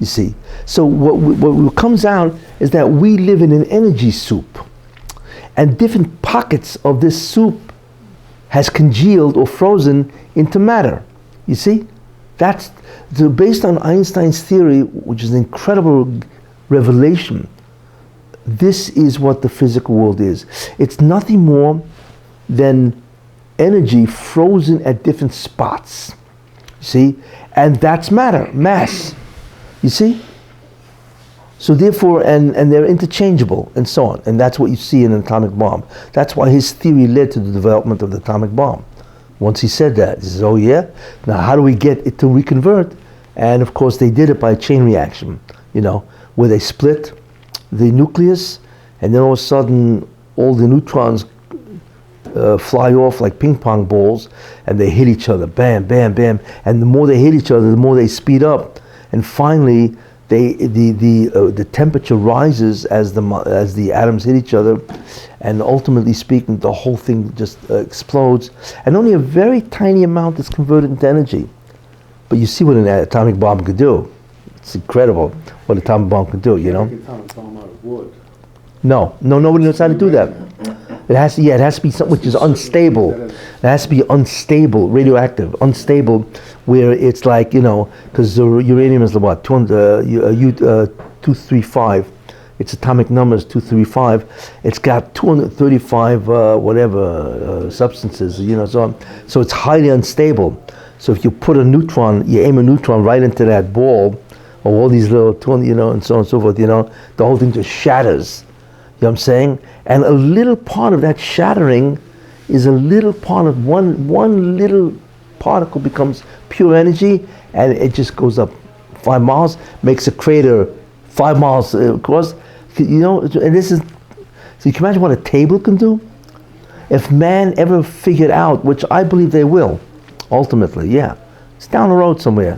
you see. So what comes out is that we live in an energy soup. And different pockets of this soup has congealed or frozen into matter, you see. That's based on Einstein's theory, which is an incredible revelation. This is what the physical world is. It's nothing more than energy frozen at different spots. You see? And that's matter, mass. You see? So therefore, and they're interchangeable and so on. And that's what you see in an atomic bomb. That's why his theory led to the development of the atomic bomb. Once he said that, he says, oh yeah? Now how do we get it to reconvert? And of course they did it by a chain reaction, where they split the nucleus, and then all of a sudden all the neutrons fly off like ping pong balls, and they hit each other, bam, bam, bam. And the more they hit each other, the more they speed up, and finally the temperature rises as the atoms hit each other, and ultimately speaking, the whole thing just explodes, and only a very tiny amount is converted into energy. But you see what an atomic bomb could do. It's incredible what an atomic bomb can do, Like an atomic bomb out of wood. No, nobody knows how to do that. It has to be something which is unstable. It has to be unstable, radioactive, unstable, where it's like, because uranium is what, 235. Its atomic number is 235. It's got 235 substances, so on. So it's highly unstable. So if you put a neutron, you aim a neutron right into that ball, or all these little, and so on and so forth, the whole thing just shatters. You know what I'm saying? And a little part of that shattering is a little part of one little particle becomes pure energy, and it just goes up 5 miles, makes a crater 5 miles across. and this is, so you can imagine what a table can do? If man ever figured out, which I believe they will, ultimately, yeah. It's down the road somewhere,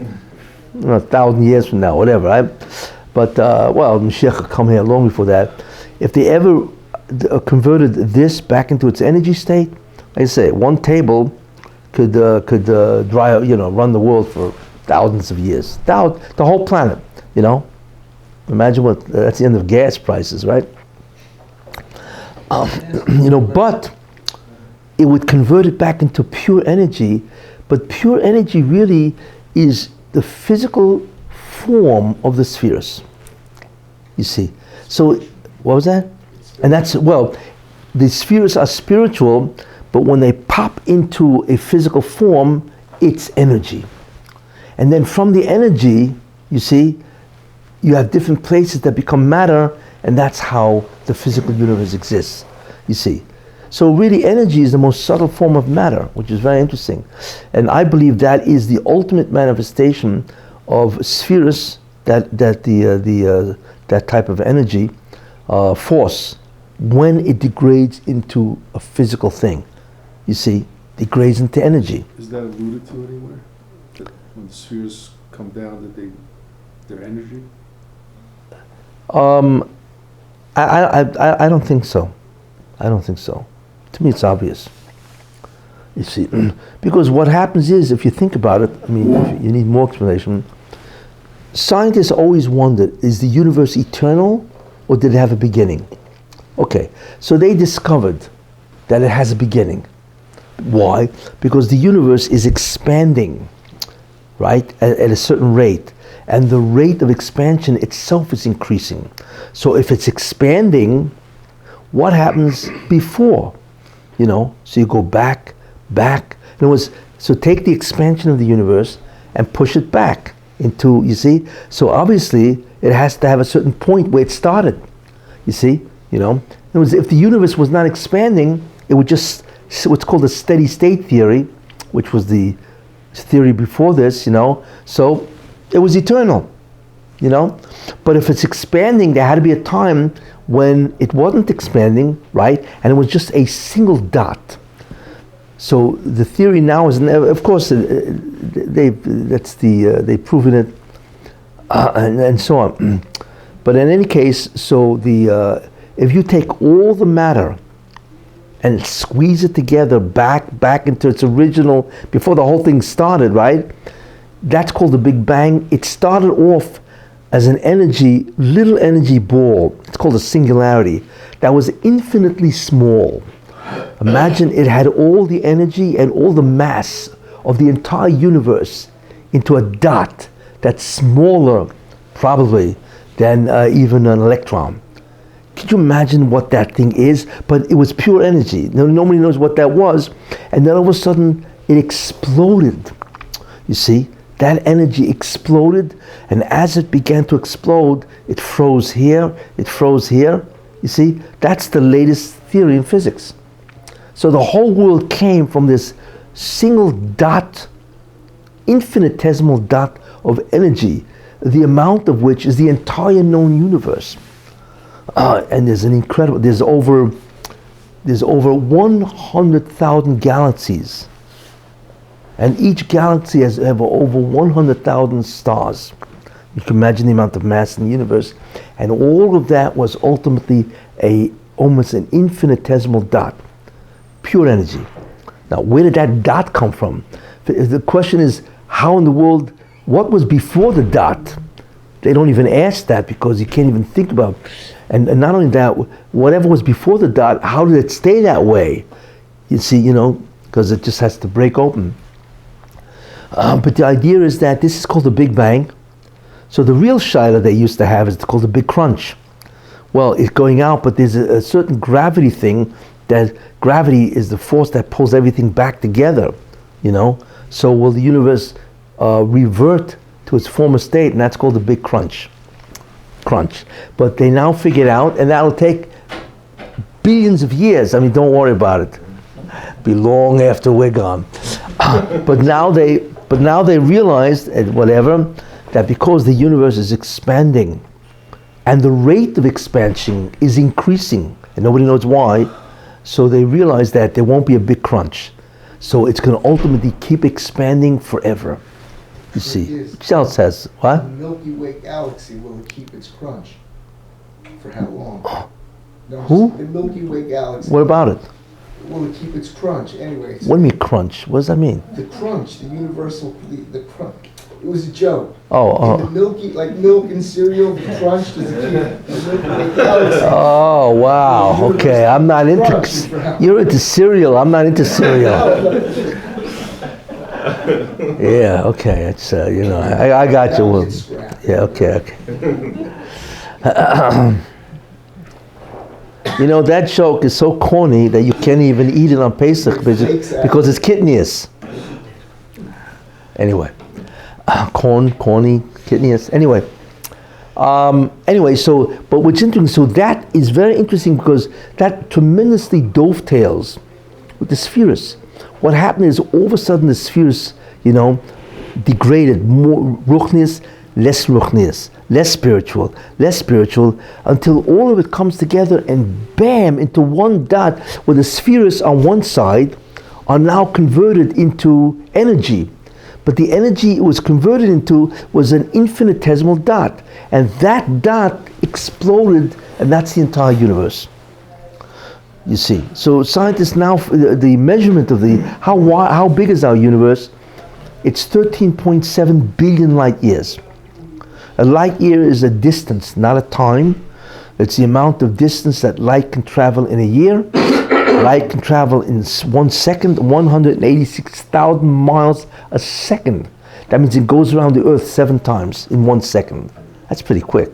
1,000 years from now, whatever, right? But, Mashiach will come here long before that. If they ever converted this back into its energy state, like I say, one table could run the world for thousands of years. The whole planet, Imagine that's the end of gas prices, right? But it would convert it back into pure energy, but pure energy really is the physical form of the spheres. You see. So, what was that? And that's, the spheres are spiritual, but when they pop into a physical form, it's energy. And then from the energy, you see, you have different places that become matter, and that's how the physical universe exists, you see. So really energy is the most subtle form of matter, which is very interesting. And I believe that is the ultimate manifestation of spheres, that type of energy, force, when it degrades into a physical thing. You see, degrades into energy. Is that alluded to anywhere? That when the spheres come down, that their energy? I don't think so. I don't think so. To me, it's obvious. You see, because what happens is, if you think about it, if you need more explanation, scientists always wondered, is the universe eternal or did it have a beginning? Okay, so they discovered that it has a beginning. Why? Because the universe is expanding, right, at a certain rate. And the rate of expansion itself is increasing. So if it's expanding, what happens before? So you go back. In other words, so take the expansion of the universe and push it back into, you see? So obviously, it has to have a certain point where it started, you see? In other words, if the universe was not expanding, it would just, what's called a steady state theory, which was the theory before this, so it was eternal, But if it's expanding, there had to be a time when it wasn't expanding, right? And it was just a single dot. So the theory now is, of course, they've proven it, and so on. But in any case, so if you take all the matter and squeeze it together back into its original, before the whole thing started, right? That's called the Big Bang. It started off as an little energy ball. It's called a singularity. That was infinitely small. Imagine it had all the energy and all the mass of the entire universe into a dot that's smaller, probably, than even an electron. Could you imagine what that thing is? But it was pure energy. Nobody knows what that was. And then all of a sudden, it exploded. You see? That energy exploded, and as it began to explode, it froze here, You see, that's the latest theory in physics. So the whole world came from this single dot, infinitesimal dot of energy, the amount of which is the entire known universe. And there's over 100,000 galaxies. And each galaxy has over 100,000 stars. You can imagine the amount of mass in the universe. And all of that was ultimately almost an infinitesimal dot. Pure energy. Now, where did that dot come from? The question is, how in the world, what was before the dot? They don't even ask that because you can't even think about it. And not only that, whatever was before the dot, how did it stay that way? You see, because it just has to break open. But the idea is that this is called the Big Bang. So the real shaila they used to have is called the Big Crunch. Well, it's going out, but there's a certain gravity thing, that gravity is the force that pulls everything back together, So will the universe revert to its former state, and that's called the Big Crunch. But they now figured out, and that'll take billions of years. Don't worry about it. Be long after we're gone. But now they realized, that because the universe is expanding and the rate of expansion is increasing, and nobody knows why. So they realize that there won't be a big crunch. So it's going to ultimately keep expanding forever. You see. Which else has what? The Milky Way galaxy, will it keep its crunch? For how long? No, Who? The Milky Way galaxy. What about it? Will it keep its crunch? Anyway. What do you mean crunch? What does that mean? The crunch, the universal, the crunch. It was a joke. Oh, In the milky, like milk and cereal, the crunch does it keep the Milky Way galaxy. Oh, wow. Okay, I'm not into. You're into cereal. I'm not into cereal. Yeah. Okay. It's I got you. Yeah. Okay. That joke is so corny that you can't even eat it on Pesach because it's kidneys. Anyway, corny, kidneys. Anyway, but what's interesting, so that is very interesting because that tremendously dovetails with the spheres. What happened is all of a sudden the spheres, degraded, more ruchnius, less ruchnius, less spiritual, until all of it comes together and bam, into one dot where the spheres on one side are now converted into energy. But the energy it was converted into was an infinitesimal dot. And that dot exploded, and that's the entire universe. You see. So scientists now, the measurement of how big is our universe, it's 13.7 billion light years. A light year is a distance, not a time. It's the amount of distance that light can travel in a year. Light can travel in 1 second, 186,000 miles a second. That means it goes around the earth 7 times in 1 second. That's pretty quick,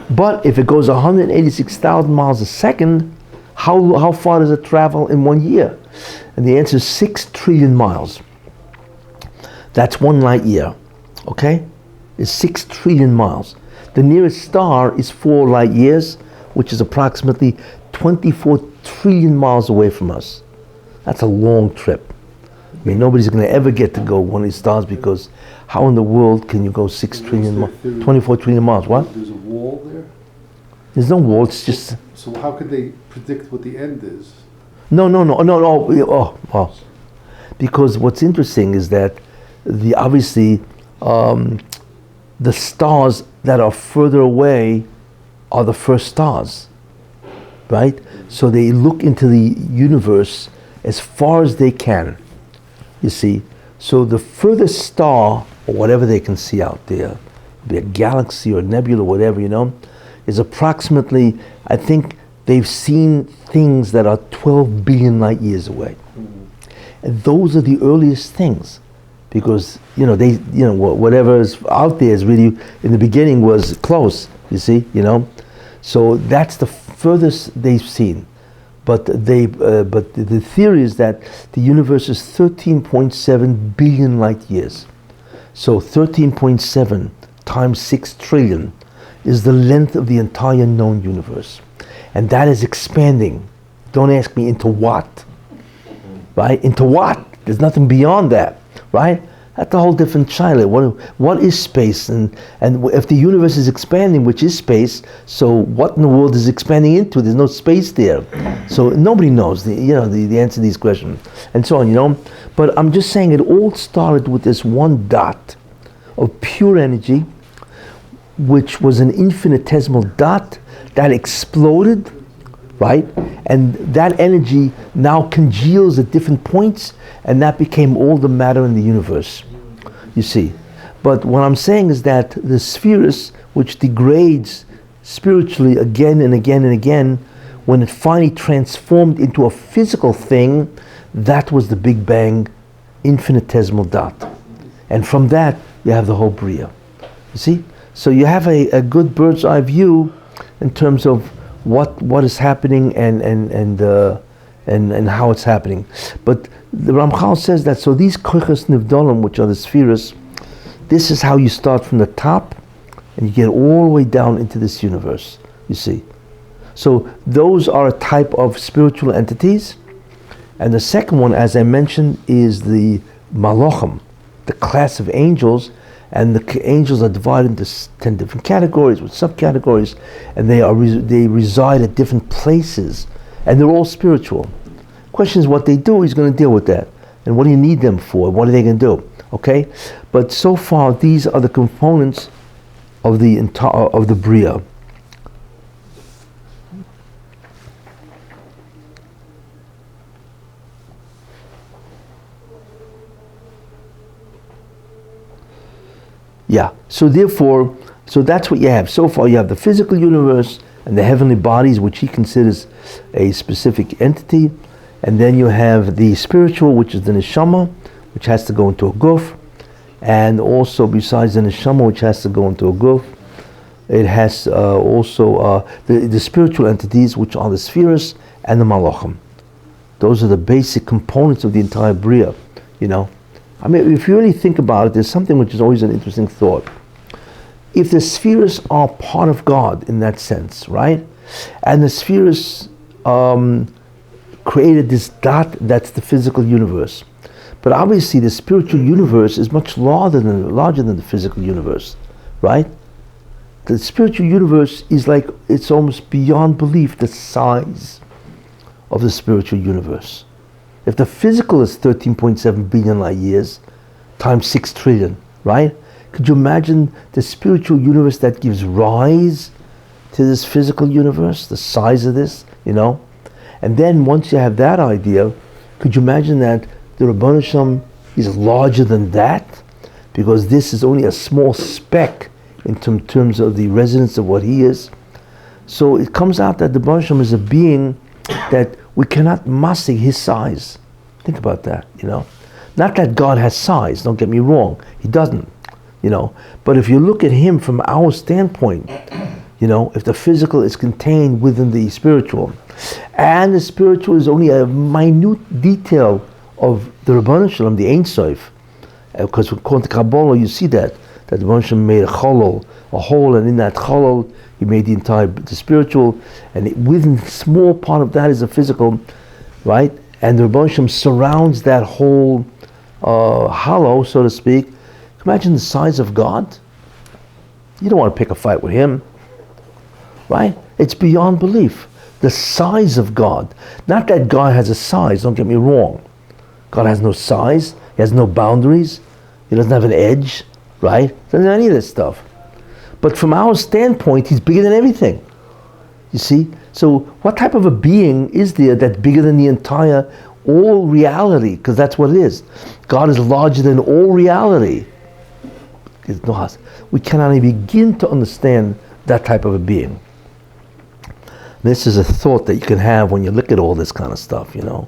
But if it goes 186,000 miles a second, how far does it travel in 1 year? And the answer is 6 trillion miles. That's 1 light year, okay? It's 6 trillion miles. The nearest star is 4 light years, which is approximately 24 trillion miles away from us. That's a long trip. I mean, nobody's going to ever get to go one of these stars because how in the world can you go 6 trillion miles, 24 trillion miles? What? There's a wall there? There's no wall, it's just... So how could they predict what the end is? No. Because what's interesting is that the stars that are further away are the first stars, right? So they look into the universe as far as they can, you see. So the furthest star, or whatever they can see out there, be a galaxy or a nebula, whatever, is approximately, I think they've seen things that are 12 billion light years away. And those are the earliest things. Because, whatever is out there is really, in the beginning was close, you see, So that's the furthest they've seen. But the theory is that the universe is 13.7 billion light years. So 13.7 times 6 trillion is the length of the entire known universe. And that is expanding. Don't ask me into what, right? Into what? There's nothing beyond that. Right? That's a whole different child. What is space? And if the universe is expanding, which is space, so what in the world is expanding into? There's no space there. So nobody knows the answer to these questions. And so on, But I'm just saying it all started with this one dot of pure energy, which was an infinitesimal dot that exploded, right? And that energy now congeals at different points, and that became all the matter in the universe, you see. But what I'm saying is that the spheres, which degrades spiritually again and again and again, when it finally transformed into a physical thing, that was the Big Bang infinitesimal dot. And from that, you have the whole Bria. You see? So you have a good bird's eye view in terms of what is happening and how it's happening. But the Ramchal says that, so these koiches nivdolim, which are the spheres, this is how you start from the top and you get all the way down into this universe, you see. So those are a type of spiritual entities. And the second one, as I mentioned, is the malachim, the class of angels, And the angels are divided into 10 different categories with subcategories, and they reside at different places, and they're all spiritual. Question is what they do. He's going to deal with that, and what do you need them for? What are they going to do? Okay, but so far these are the components of the Bria. Yeah, so therefore, so that's what you have. So far you have the physical universe and the heavenly bodies, which he considers a specific entity. And then you have the spiritual, which is the neshama, which has to go into a guf. And also besides the neshama, which has to go into a guf, it has also the spiritual entities, which are the spheres and the malachim. Those are the basic components of the entire Bria, you know. I mean, if you really think about it, there's something which is always an interesting thought. If the spheres are part of God in that sense, right? And the spheres created this dot that's the physical universe. But obviously the spiritual universe is much larger than the physical universe, right? The spiritual universe is like, it's almost beyond belief, the size of the spiritual universe. If the physical is 13.7 billion light years times 6 trillion, right? Could you imagine the spiritual universe that gives rise to this physical universe, the size of this, you know? And then once you have that idea, could you imagine that the Rabbanu Shem is larger than that? Because this is only a small speck in terms of the resonance of what he is. So it comes out that the Rabbanu Shem is a being that we cannot master his size. Think about that, you know. Not that God has size, don't get me wrong. He doesn't, you know. But if you look at him from our standpoint, you know, if the physical is contained within the spiritual, and the spiritual is only a minute detail of the Rabbanu Shalom, the Ein Sof, because according to Kabbalah you see that the Rabbanu Shalom made a hole, and in that cholol he made the spiritual, and within a small part of that is the physical, right? And the Rabbanu Shalom surrounds that whole hollow, so to speak. Imagine the size of God. You don't want to pick a fight with him, right? It's beyond belief. The size of God. Not that God has a size, don't get me wrong. God has no size, he has no boundaries, he doesn't have an edge, right? Doesn't have any of this stuff. But from our standpoint, he's bigger than everything. You see? So what type of a being is there that's bigger than the entire, all reality? Because that's what it is. God is larger than all reality. We cannot even begin to understand that type of a being. This is a thought that you can have when you look at all this kind of stuff, you know.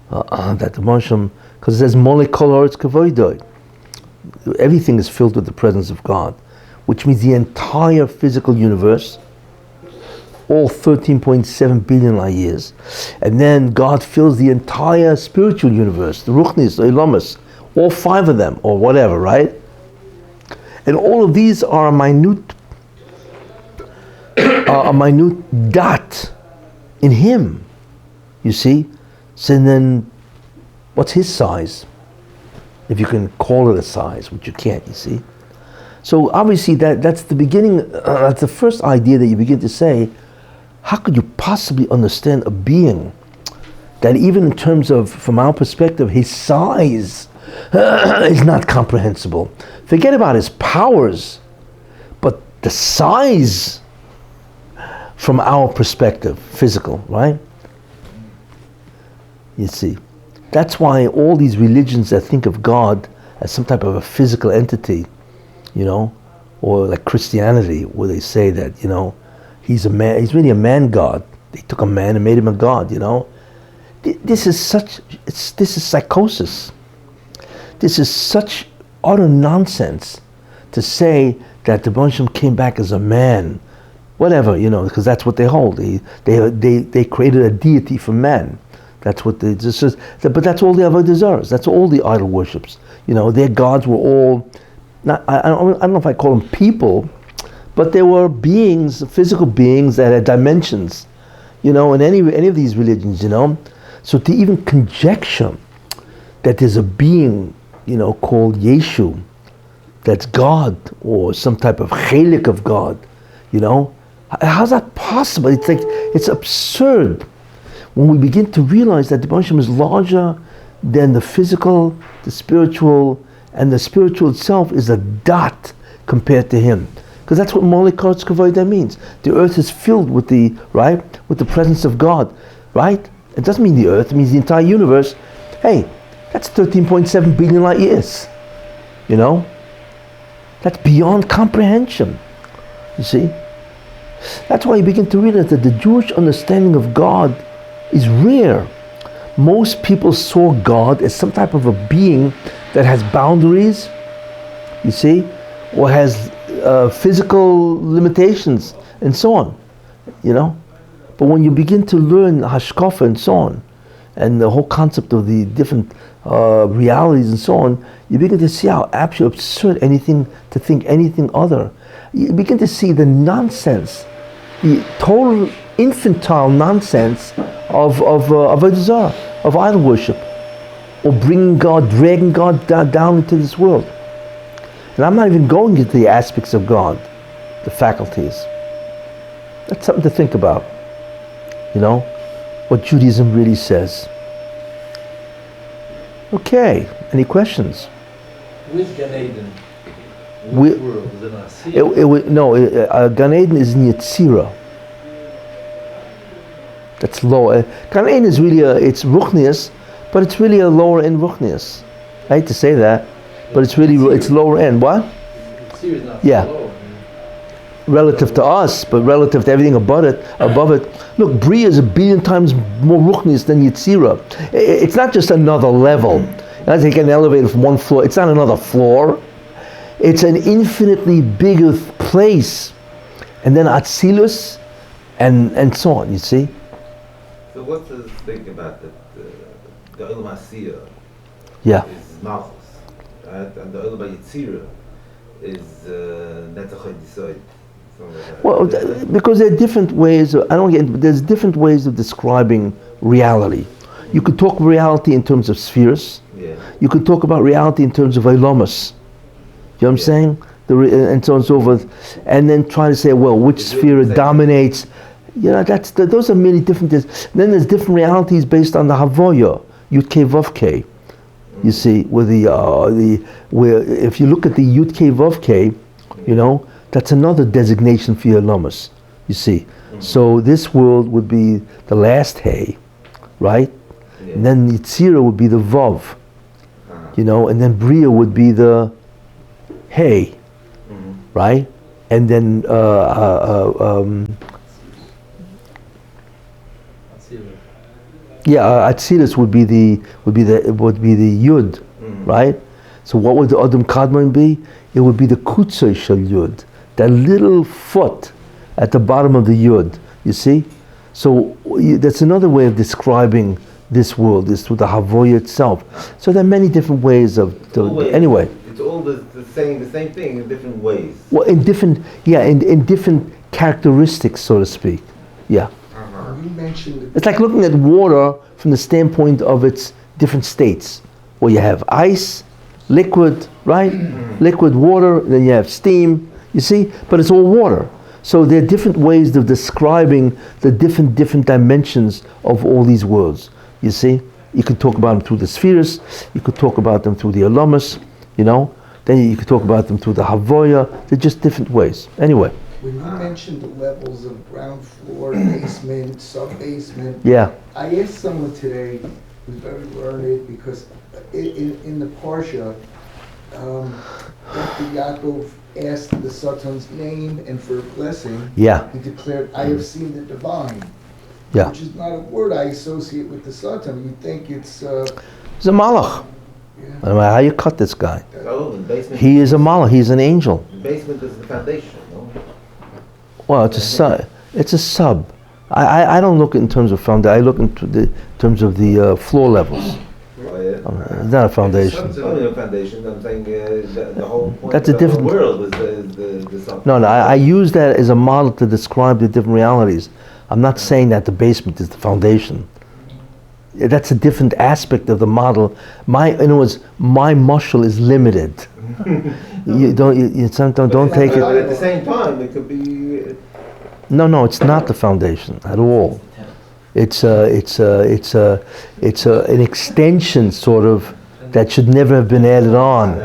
That the Moshem, because it says, Molek kol haaretz kavoidoi. Everything is filled with the presence of God, which means the entire physical universe, all 13.7 billion light years. And then God fills the entire spiritual universe, the Ruchnis, the Ilamas, all 5 of them, or whatever, right? And all of these are a minute dot in him, you see? So then, what's his size? If you can call it a size, which you can't, you see? So obviously that's the beginning, that's the first idea that you begin to say, how could you possibly understand a being that even in terms of, from our perspective, his size is not comprehensible. Forget about his powers, but the size from our perspective, physical, right? You see, that's why all these religions that think of God as some type of a physical entity, you know, or like Christianity, where they say that, you know, he's a man, he's really a man god. They took a man and made him a god, you know. This is psychosis. This is such utter nonsense to say that the Bansham came back as a man, whatever, you know, because that's what they hold. They created a deity for man. That's what they just, but that's all the Avodah Zarahs. That's all the idol worships. You know, their gods were all, not, I don't know if I call them people, but they were beings, physical beings that had dimensions. You know, in any of these religions, you know. So to even conjecture that there's a being, you know, called Yeshu, that's God or some type of chelik of God, you know? How's that possible? It's like, it's absurd when we begin to realize that the Baruch Hashem is larger than the physical, the spiritual, and the spiritual itself is a dot compared to Him. Because that's what Molikotz Kavodah means. The earth is filled with the, right, with the presence of God, right? It doesn't mean the earth, it means the entire universe. Hey, that's 13.7 billion light years, you know? That's beyond comprehension, you see? That's why you begin to realize that the Jewish understanding of God is rare. Most people saw God as some type of a being that has boundaries, you see, or has physical limitations and so on, you know. But when you begin to learn hashkafa and so on, and the whole concept of the different realities and so on, you begin to see how absolutely absurd to think anything other. You begin to see the nonsense, the total infantile nonsense of idol worship, or bringing God, dragging God down into this world. And I'm not even going into the aspects of God, the faculties. That's something to think about, you know, what Judaism really says. Okay, any questions? With Gan Eden, which world is in Asiya? Gan Eden is in Yetzirah. That's low. Gan Eden is really it's Ruchnius, but it's really a lower end Ruchnius. I hate to say that, but it's really it's lower end. What? Asiya is not Yeah. so low. Relative to us, but relative to everything above it. Look, Bria is 1 billion times more Ruchnius than Yetzirah. It's not just another level. Not take an elevator from one floor. It's not another floor. It's an infinitely bigger place. And then Atzilus and so on, you see? So what's this thing about the Olam Asiya Yeah. is Malchus, right? And the Olam Yetzirah is Netzach Yisod. Well, because there are different ways. There's different ways of describing reality. You could talk reality in terms of spheres. Yeah. You could talk about reality in terms of ilamas. You know what I'm saying? And so on and so forth. And then try to say, well, which sphere dominates. You know, those are many different. Then there's different realities based on the Havoya, Yud Kei Vav Kei. You see, where if you look at the Yud Kei Vav Kei, you know, that's another designation for your lamas, you see. So this world would be the last hay, right? Yeah. And then Yetzirah would be the Vav, you know, and then Bria would be the hay, right? And then Atzilus would be the Yud, right? So what would the Adam Kadmon be? It would be the Kutzay Shel Yud, that little foot at the bottom of the Yud, you see? So that's another way of describing this world, is through the Havoya itself. So there are many different ways of anyway. It's all the same thing in different ways. Well, in different characteristics, so to speak. Yeah. You mentioned It's like looking at water from the standpoint of its different states. Well, you have ice, liquid, right? Liquid water, then you have steam, you see? But it's all water. So there are different ways of describing the different dimensions of all these worlds, you see? You could talk about them through the spheres, you could talk about them through the alamas, you know? Then you could talk about them through the Havoya. They're just different ways. Anyway. when you mentioned the levels of ground floor, basement, sub-basement, Yeah. I asked someone today who's very learned, because in the Parsha, Dr. Yaakov asked the Satan's name, and for a blessing, Yeah. he declared, "I have seen the divine," Yeah. which is not a word I associate with the Satan. You think it's, He's a malach. I yeah. don't know how you cut this guy. Oh, the basement. He is a malach. He's an angel. The basement is the foundation, no? Well, it's a sub. It's a sub. I don't look in terms of foundation. I look in terms of the floor levels. Oh, yeah. It's not a foundation. It's only a foundation. I'm saying the whole point That's a of the different- world is the something. No, I use that as a model to describe the different realities. I'm not saying that the basement is the foundation. That's a different aspect of the model. In other words, my mushal is limited. You don't take But it. at the same time, it could be. No, it's not the foundation at all. It's an extension sort of that should never have been added on.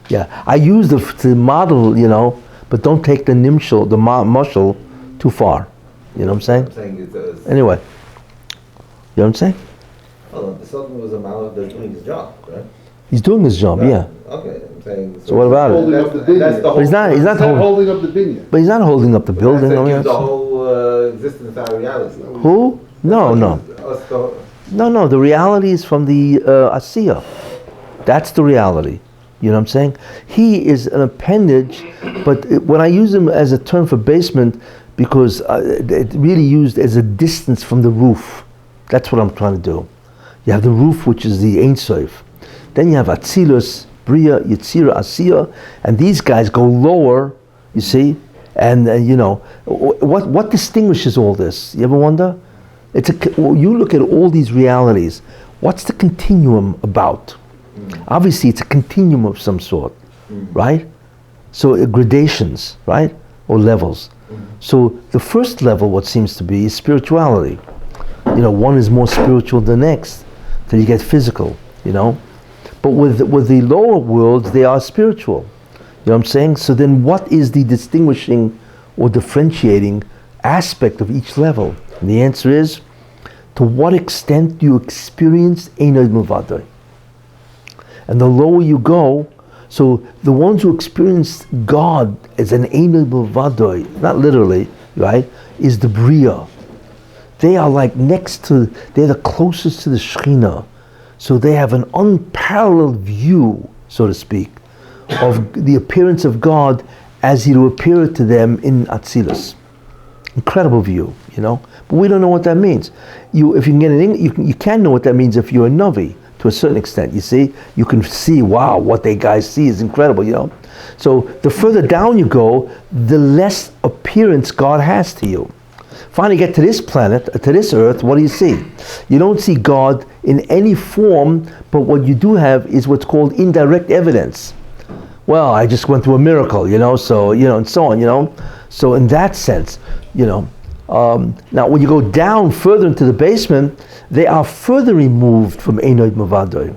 Yeah, I use the model, but don't take the nimshal, the mushal, too far. You know what I'm saying? Anyway, you know what I'm saying? Oh, the Sultan was a malach that's doing his job, right? He's doing his job, Right. yeah. Okay, I'm saying. So what about it? Holding up the binyan. That's the But whole. he's not Holding up the binyan. But he's not holding up the building. That I mean, gives the that's- whole existence out of reality. Who? No. Us the- No, the reality is from the Asiya. That's the reality. You know what I'm saying? He is an appendage, but when I use him as a term for basement, because it really used as a distance from the roof. That's what I'm trying to do. You have the roof, which is the Ein Sof. Then you have Atzilus, Bria, Yetzira, Asiya, and these guys go lower, you see? And what distinguishes all this? You ever wonder? You look at all these realities. What's the continuum about? Obviously, it's a continuum of some sort, right? So gradations, right, or levels. So the first level, what seems to be, is spirituality. One is more spiritual than the next, till you get physical. But with the lower worlds, they are spiritual. You know what I'm saying? So then, what is the distinguishing or differentiating aspect of each level? And the answer is, to what extent do you experience Einod Milvadoi? And the lower you go, so the ones who experience God as an Einod Milvadoi, not literally, right, is the Bria. They are like they're the closest to the Shekhinah. So they have an unparalleled view, so to speak, of the appearance of God as He will appear to them in Atzilus. Incredible view, But we don't know what that means. If you can get you can know what that means if you're a Navi, to a certain extent. You see, you can see, wow, what they guys see is incredible, So the further down you go, the less appearance God has to you. Finally get to this planet, to this earth, what do you see? You don't see God in any form, but what you do have is what's called indirect evidence. Well, I just went through a miracle, so, and so on, So in that sense, now when you go down further into the basement, they are further removed from Einod Milvadoi.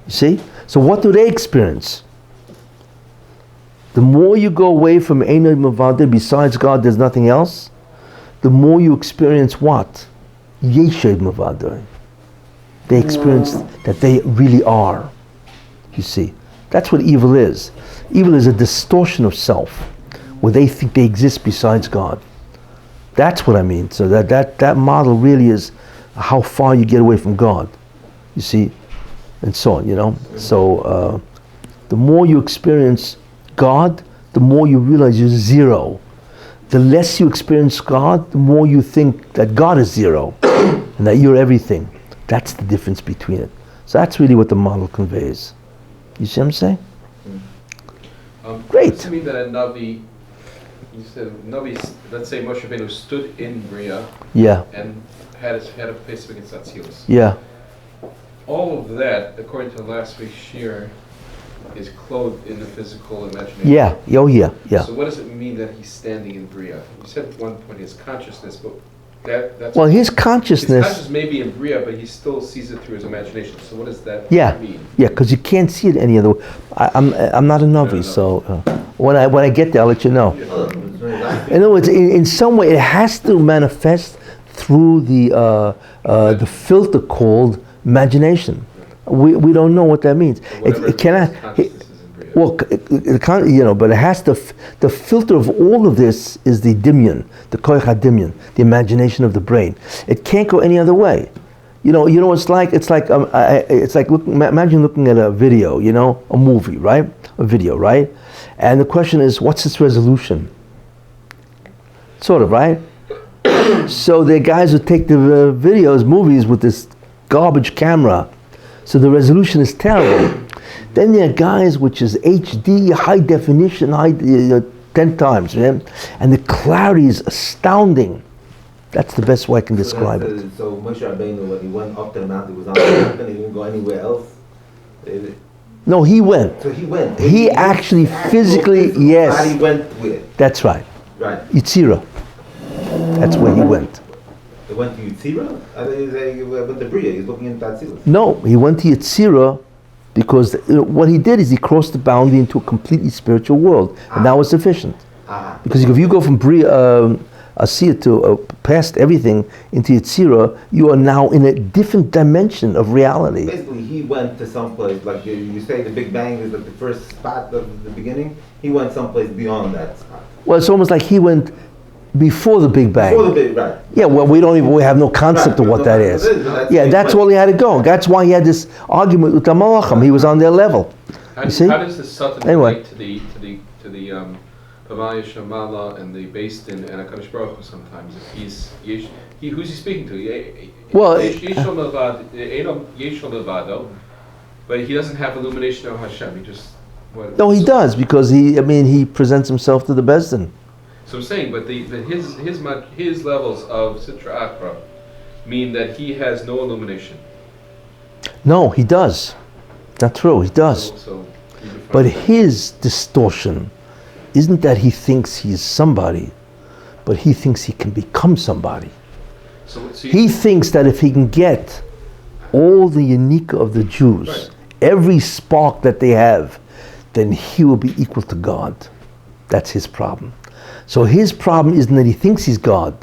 You see? So what do they experience? The more you go away from Einod Milvadoi, besides God, there's nothing else. The more you experience what? Yeshod Milvadoi. They experience that they really are. You see, that's what evil is. Evil is a distortion of self, where they think they exist besides God. That's what I mean. So that model really is how far you get away from God. You see, and so on. So the more you experience God, the more you realize you're zero. The less you experience God, the more you think that God is zero and that you're everything. That's the difference between it. So that's really what the model conveys. You see what I'm saying? Great. Does it mean that a Navi, you said Navi, let's say Moshe Rabbeinu stood in Bria Yeah. and had a place against Atzilus. Yeah. All of that, according to last week's shir, is clothed in the physical imagination. Yeah. Oh yeah. Yeah. So what does it mean that he's standing in Bria? You said at one point his consciousness, but that's Well, his his consciousness. consciousness may be in Bria, but he still sees it through his imagination. So what does that Yeah. mean? Yeah, because you can't see it any other way. I'm not a Navi, No. so when I get there, I'll let you know. Oh, it's very nice. In other words, in some way, it has to manifest through the filter called imagination. We don't know what that means. Whatever It cannot. his consciousness is in Bria. Well, it can't, but it has to. The filter of all of this is the dimyon, the koich hadimyon, the imagination of the brain. It can't go any other way. You know, it's like imagine looking at a video, a movie, right? A video, right? And the question is, what's its resolution? Sort of, right? So there are guys who take the videos, movies with this garbage camera. So the resolution is terrible. Then there are guys which is HD, high definition, 10 times, man. And the clarity is astounding. That's the best way I can describe it. So Moshe Rabbeinu, when he went up to the mountain, he was on the mountain, he didn't go anywhere else. No, he went. So he went. He actually physically, physical yes. body went with. That's right. Right. Yitzira. That's where he went. He went to Yitzira? I think he went to Bria. He's looking into Atzilus. No, he went to Yitzira because what he did is he crossed the boundary into a completely spiritual world, and that was sufficient. Because if you go from Bria, Asiya to past everything into Yitzira, you are now in a different dimension of reality. Basically, he went to someplace, like you say the Big Bang is like the first spot of the beginning. He went someplace beyond that spot. Well, it's almost like he went before the Big Bang. Before the Big Bang. Yeah, well, we have no concept of what that is. Yeah, that's all he had to go. That's why he had this argument with the Malachim. He was on their level. You see? How does the Satan relate to the Pamaya Shamala and the based in and HaKadosh Baruch Hu sometimes? If he's who's he speaking to? Well, but he doesn't have illumination of Hashem. He just no, he does because he presents himself to the Bezdin. So I'm saying, but his levels of Sitra Akra mean that he has no illumination. No, he does. Not true. He does. But his distortion isn't that he thinks he's somebody, but he thinks he can become somebody. He thinks that if he can get all the unique of the Jews, right, every spark that they have, then he will be equal to God. That's his problem. So his problem isn't that he thinks he's God.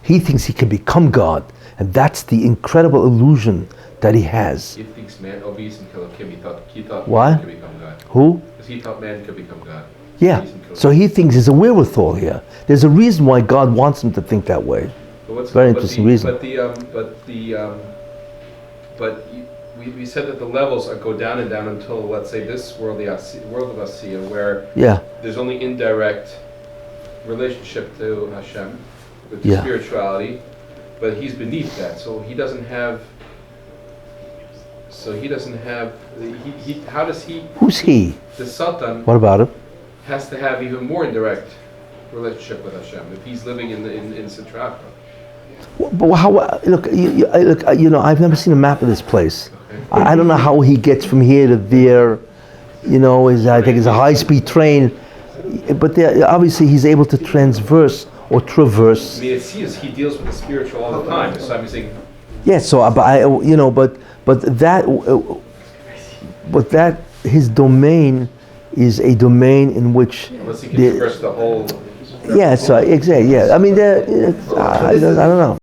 He thinks he can become God. And that's the incredible illusion that he has. He thinks man, obese and kill him. He thought What? man could become God. Who? Because he thought man could become God. Yeah. So he thinks there's a wherewithal here. There's a reason why God wants him to think that way. Very interesting reason. But we said that the levels go down and down until, let's say, this world, the world of Asiya, where there's only indirect relationship to Hashem, with spirituality, but he's beneath that, so he doesn't have. How does he? Who's he? The Satan. What about him? Has to have even more indirect relationship with Hashem if he's living in Sitra. But how? Look, I've never seen a map of this place. Okay. I don't know how he gets from here to there. I think it's a high-speed train. But obviously he's able to transverse or traverse. I mean, he deals with the spiritual all the time. So I'm saying. Yeah. So, but that his domain is a domain in which. Unless he can traverse the whole. Yeah. So exactly. Yeah. I mean, I don't know.